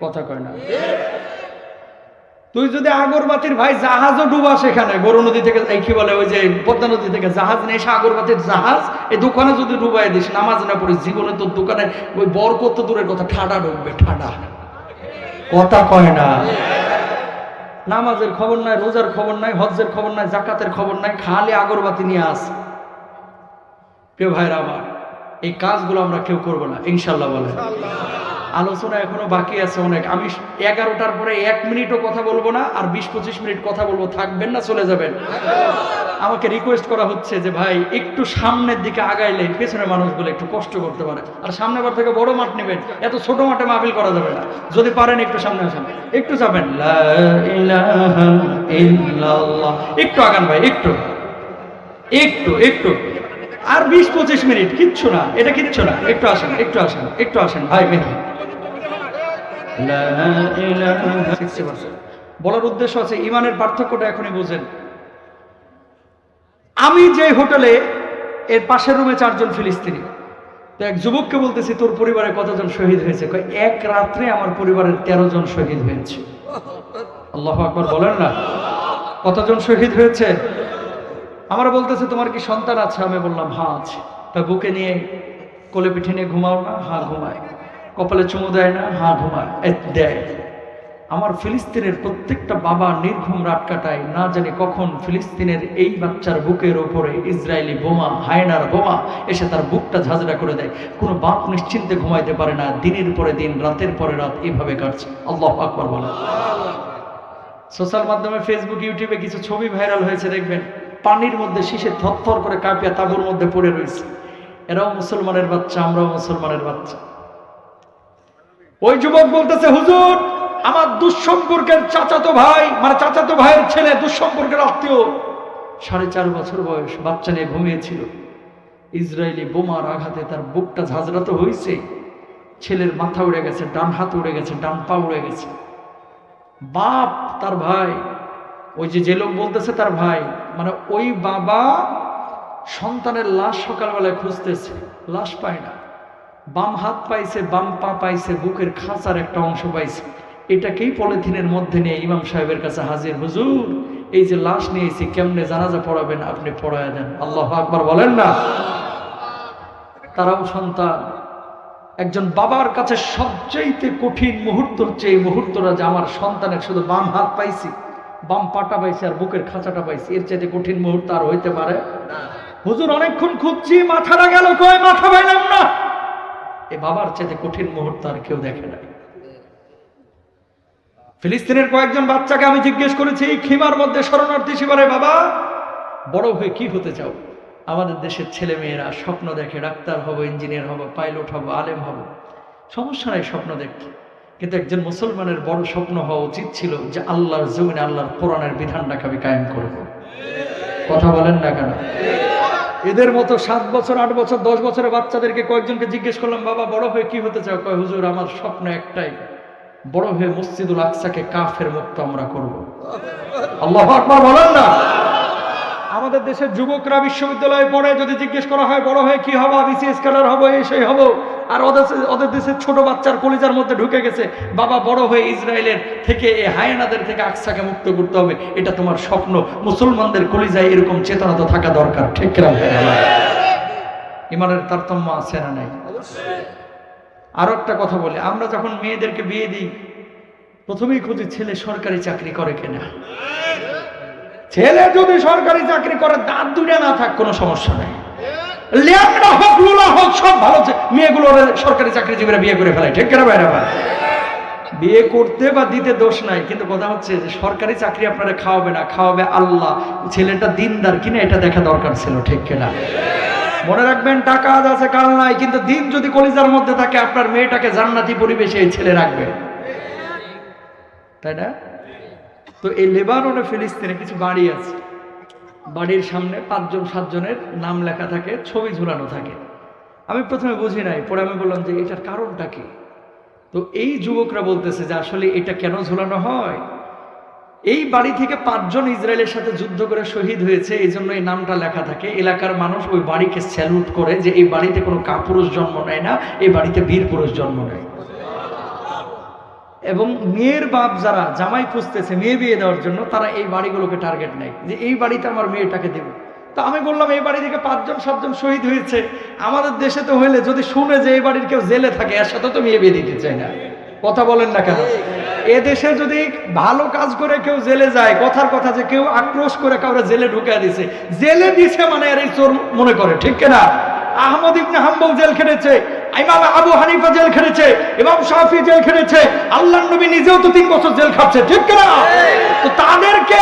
কথা কয় না? তুই যদি আগরবাতির ভাই জাহাজও ডুবা সেখানে, বড় নদী থেকে, এই কি বলে ওই যে পদ্মা নদী থেকে জাহাজ নিয়ে এসে আগরবাতির জাহাজ এই দোকানে যদি ডুবাই দিস, নামাজ না পড়িস, জীবনে তোর দোকানে ওই বরকত তো দূরের কথা, ঠাডা ঢুকবে, ঠাডা। কথা কয় না? নামাজের খবর নাই, রোজার খবর নাই, হজ্জের খবর নাই, জাকাতের খবর নাই, খালি আগরবাতি নিয়ে আস। প্রিয় ভাইরা আমার, এই কাজগুলো আমরা কেউ করবো না ইনশাল্লাহ। বলে আলোচনা এখনো বাকি আছে অনেক। আমি 11টার পরে 1 মিনিটও কথা বলবো না, আর 20-25 মিনিট কথা বলবো। থাকবেন না চলে যাবেন? আমাকে রিকোয়েস্ট করা হচ্ছে যে ভাই একটু সামনের দিকে আগাইলে পেছনের মানুষগুলো একটু কষ্ট করতে পারে, আর সামনে বার থেকে বড় মাঠ নেবেন, এত ছোট মাঠে মাহফিল করা যাবে না। যদি পারেন একটু সামনে আসেন, একটু যাবেন, লা ইলাহা ইল্লাল্লাহ, একটু আগান ভাই, একটু একটু একটু, আর 20-25 মিনিট, কিচ্ছু না, এটা কিচ্ছু না। একটু আসেন, একটু আসেন, একটু আসেন ভাই মেয়ে। বলার উদ্দেশ্য আছে, ইমানের পার্থক্যটা এখনই বুঝেন। আমি যে হোটেলে, এর পাশের রুমে 4 জন ফিলিস্তিনি। তো এক যুবককে বলতেছি, তোর পরিবারে কতজন শহীদ হয়েছে? কয়, এক রাত্রে আমার পরিবারের 13 জন শহীদ হয়েছে। আল্লাহু আকবার বলেন না। কতজন শহীদ হয়েছে? আমরা বলতেছে, তোমার কি সন্তান আছে? আমি বললাম হ্যাঁ আছে। তা বুকে নিয়ে কোলে পিঠে নিয়ে ঘুমাও না? হ্যাঁ ঘুমায়। কপালে চুমু দেয় না? হ্যাঁ ঘুমায়, দেয়। আমার ফিলিস্তিনের প্রত্যেকটা বাবা নির্ঘুম রাত কাটায়, না জানি কখন ফিলিস্তিনের এই বাচ্চার বুকের ওপরে ইসরায়েলি বোমা, হায়নার বোমা এসে তার বুকটা ঝাঁঝরা করে দেয়। কোনো বাপ নিশ্চিন্তে ঘুমাইতে পারে না, দিনের পরে দিন, রাতের পরে রাত এভাবে কাটছে। আল্লাহু আকবার বলে। সোশ্যাল মাধ্যমে ফেসবুক, ইউটিউবে কিছু ছবি ভাইরাল হয়েছে, দেখবেন পানির মধ্যে শিশে থরথর করে কাঁপিয়া তাঁবুর মধ্যে পড়ে রয়েছে। এরাও মুসলমানের বাচ্চা, আমরাও মুসলমানের বাচ্চা। ওই যুবক বলতেছে, হুজুর আমার দুঃসম্পর্কের চাচাতো ভাই, মানে চাচাতো ভাইয়ের ছেলে, দুঃসম্পর্কের আত্মীয়, 4.5 বছর বয়স, বাচ্চা নিয়ে ঘুমিয়েছিল। ইসরায়েলি বোমার আঘাতে তার বুকটা ঝাঁঝরা তো হয়েছে, ছেলের মাথা উড়ে গেছে, ডান হাত উড়ে গেছে, ডান পা উড়ে গেছে। বাপ, তার ভাই, ওই যে লোক বলতেছে তার ভাই, মানে ওই বাবা সন্তানের লাশ সকালবেলায় খুঁজতেছে, লাশ পায় না। বাম হাত পাইছে, বাম পা পাইছে, বুকের খাঁচার একটা অংশ পাইছে। এটাকেই পলিথিনের মধ্যে নিয়ে ইমাম সাহেবের কাছে হাজির। হুজুর, এই যে লাশ নিয়েছি, কেমনে জানাজা পড়াবেন, আপনি পড়ায় দেন। আল্লাহু আকবার বলেন না। তারাও সন্তান। একজন বাবার কাছে সবচেয়ে কঠিন মুহূর্ত হচ্ছে এই মুহূর্তটা, যে আমার সন্তানের শুধু বাম হাত পাইছি, বাম পাটা পাইছি আর বুকের খাঁচাটা পাইছি। এর চাইতে কঠিন মুহূর্ত আর হইতে পারে? হুজুর অনেকক্ষণ খুঁজছি, মাথাটা গেল কই, মাথা পাইলাম না। এই বাবার চাইতে কঠিন মুহূর্ত আর কেউ দেখে নাই। ফিলিস্তিনের কয়েকজন বাচ্চাকে আমি জিজ্ঞেস করেছি এই খিমার মধ্যে শরণার্থী শিবিরে, বাবা বড় হয়ে কি হতে চাও? আমাদের দেশের ছেলে মেয়েরা স্বপ্ন দেখে, ডাক্তার হব, ইঞ্জিনিয়ার হব, পাইলট হব, আলেম হব। সমস্যা নাই স্বপ্ন দেখতে, কিন্তু একজন মুসলমানের বড় স্বপ্ন হওয়া উচিত ছিল যে আল্লাহর জমিনে আল্লাহর কোরআনের বিধানটাকে আমি কায়েম করব। কথা বলেন না কেন? এদের মতো 7 বছর, 8 বছর, 10 বছরের বাচ্চাদেরকে কয়েকজনকে জিজ্ঞেস করলাম, বাবা বড় হয়ে কি হতে চাও? কয়, হুজুর আমার স্বপ্ন একটাই, বড় হয়ে মসজিদুল আকসাকে কাফের মুক্ত আমরা করব। আল্লাহু আকবার বলেন না। আমাদের দেশের যুবকরা বিশ্ববিদ্যালয়ে পড়ে, যদি জিজ্ঞেস করা হয় বড় হয়ে কি হবো, বিসিএস ক্যাডার হবো, এই সেই হবো, আর ওদের দেশের ছোট বাচ্চার কলিজার মধ্যে ঢুকে গেছে, বাবা বড় হয়ে ইসরায়েলের থেকে, এই হায়নাদের থেকে আকসাকে মুক্ত করতে হবে, এটা তোমার স্বপ্ন। মুসলমানদের কলিজায় এরকম চেতনা তো থাকা দরকার, ঠিক কিনা? ইমানের তারতম্য আছে না নাই? আরো একটা কথা বলি, আমরা যখন মেয়েদেরকে বিয়ে দিই, প্রথমেই খুঁজি ছেলে সরকারি চাকরি করে কিনা। ছেলে যদি সরকারি চাকরি করে, দাঁত দুইটা না থাক, কোনো সমস্যা নেই, ল্যাংড়া হোক, লুলা হোক, সব ভালো। মেয়েগুলো সরকারি চাকরিজীবীরা বিয়ে করে ফেলায়, ঠিক কিনা ভাইরা? বিয়ে করতে বা দিতে দোষ নাই, কিন্তু কথা হচ্ছে যে সরকারি চাকরি আপনারা খাওয়াবে না, খাওয়াবে আল্লাহ। ছেলেটা দিনদার কিনা এটা দেখা দরকার ছিল, ঠিক কিনা? মনে রাখবেন, টাকা আজ আছে কাল নাই, কিন্তু দিন যদি কলিজার মধ্যে থাকে, আপনার মেয়েটাকে জান্নাতি পরিবেশে এই ছেলে রাখবে, তাই না? তো এই লেবাননে, ফিলিস্তিনে কিছু বাড়ি আছে, বাড়ির সামনে 5জন 7 জনের নাম লেখা থাকে, ছবি ঝুলানো থাকে। আমি প্রথমে বুঝি নাই, পরে আমি বললাম যে এটার কারণটা কি? তো এই যুবকরা বলতেছে যে আসলে এটা কেন ঝুলানো হয়, এই বাড়ি থেকে 5 জন ইসরায়েলের সাথে যুদ্ধ করে শহীদ হয়েছে, এই জন্য এই নামটা লেখা থাকে। এলাকার মানুষ ওই বাড়িকে স্যালুট করে যে এই বাড়িতে কোনো কাপুরুষ জন্ম নেয় না, এই বাড়িতে বীর পুরুষ জন্ম নেয়। এবং মেয়ের বাপ যারা জামাই খুঁজতেছে মেয়ে বিয়ে দেওয়ার জন্য, তারা এই বাড়িগুলোকে টার্গেট নেয় যে এই বাড়িতে আমার মেয়েটাকে দেব। তো আমি বললাম, এই বাড়ি থেকে 5 জন 7 জন শহীদ হয়েছে, আমাদের দেশে তো হইলে যদি শুনে যে এই বাড়ির কেউ জেলে থাকে, এর সাথে তো মেয়ে বিয়ে দিতে চায় না। কথা বলেন না কেন? এ দেশে যদি ভালো কাজ করে কেউ জেলে যায়, কথার কথা যে কেউ আক্রোশ করে কাউরে জেলে ঢুকিয়ে দিছে, জেলে দিছে মানে এর এই চোর মনে করে, ঠিক কিনা? আহমদ ইবনে হাম্বল জেল খেটেছে, ইমাম আবু হানিফা জেল খেটেছে, ইমাম শাফি জেল খেটেছে, আল্লাহর নবী নিজেও তো 3 বছর জেল খাচ্ছে, ঠিক কিনা? তো তাদেরকে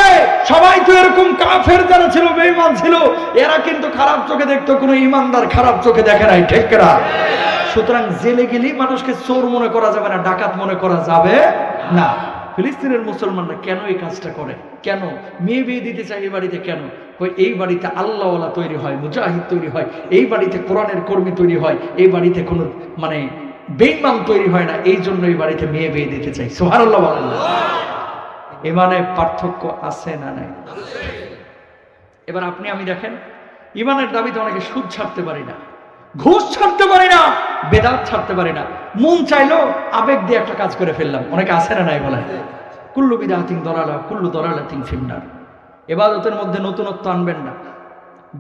সবাই তো এরকম কাফের যারা ছিল, বেঈমান ছিল, এরা কিন্তু খারাপ চোখে দেখতো, কোনো ইমানদার খারাপ চোখে দেখে নাই, ঠিক কিনা? সুতরাং জেলে গেলেই মানুষকে চোর মনে করা যাবে না, ডাকাত মনে করা যাবে না। ফিলিস্তিনের মুসলমানরা কেন এই কাজটা করে? কেন মেয়ে বিয়ে দিতে চায় এই বাড়িতে? কেন? এই বাড়িতে আল্লাহওয়ালা তৈরি হয়, মুজাহিদ তৈরি হয়, এই বাড়িতে কোরআনের কর্মী তৈরি হয়, এই বাড়িতে কোনো মানে বেঈমান তৈরি হয় না, এই জন্য এই বাড়িতে মেয়ে বিয়ে দিতে চাই। সুবহানাল্লাহ বলেন। ইমানে পার্থক্য আছে না নাই? এবার আপনি আমি দেখেন, ইমানের দাবিতে অনেকে সুদ ছাড়তে পারি না, ঘুষ ছাড়তে পারি না, বেদাত ছাড়তে পারি না, মন চাইলো আবেগ দিয়ে একটা কাজ করে ফেললাম, অনেকে আছে না নাই? বলে কুল্লু বিদআতিন দালালা কুল্লু দালালাতিন ফিন্নার। ইবাদতের মধ্যে নতুনত্ব আনবেন না,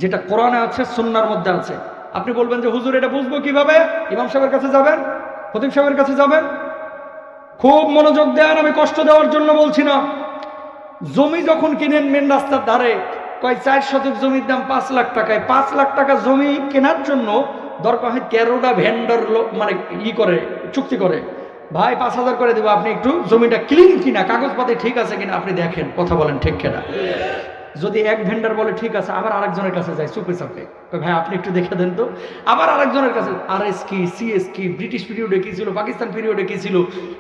যেটা কোরআনে আছে, সুন্নাহর মধ্যে আছে। আপনি বলবেন যে হুজুর এটা বুঝবো কিভাবে? ইমাম সাহেবের কাছে যাবেন, খতিব সাহেবের কাছে যাবেন, খুব মনোযোগ দেন, আমি কষ্ট দেওয়ার জন্য বলছি না। জমি যখন কিনেন মেন রাস্তার ধারে, কয় 4 শতক জমির দাম 5 লাখ টাকায়, 5 লাখ টাকা জমি কেনার জন্য দরকার হয় 13টা ভেন্ডর মানে করে চুক্তি করে, ভাই 5,000 করে দেবো, আপনি একটু জমিটা ক্লিন কিনা, কাগজপাতি ঠিক আছে কিনা আপনি দেখেন, কথা বলেন ঠিক কিনা। যদি এক ভেন্ডার বলে ঠিক আছে, আবার আরেকজনের কাছে যায় চুপে চাপে, ভাই আপনি একটু দেখে দেন তো, আবার আরেকজনের কাছে, RS কি CS কি, ব্রিটিশ পিরিয়ডে কি ছিল, পাকিস্তান পিরিয়ডে কি ছিল,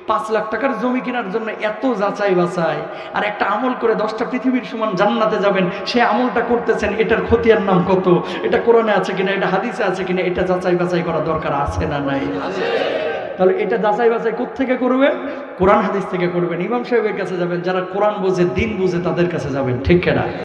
5 লাখ টাকার জমি কেনার জন্য এত যাচাই বাছাই, আর একটা আমল করে 10টা পৃথিবীর সমান জান্নাতে যাবেন, সে আমলটা করতেছেন, এটার খতিয়ার নাম কত, এটা কোরআনে আছে কিনা, এটা হাদিসে আছে কিনা, এটা যাচাই বাছাই করা দরকার আছে না নাই? তাহলে এটা যাচাই বাছাই কোত্থেকে করবেন? কোরআন হাদিস থেকে করবেন, ইমাম সাহেবের কাছে যাবেন, যারা কোরআন বোঝে দিন বুঝে তাদের কাছে যাবেন, ঠিক কিনা?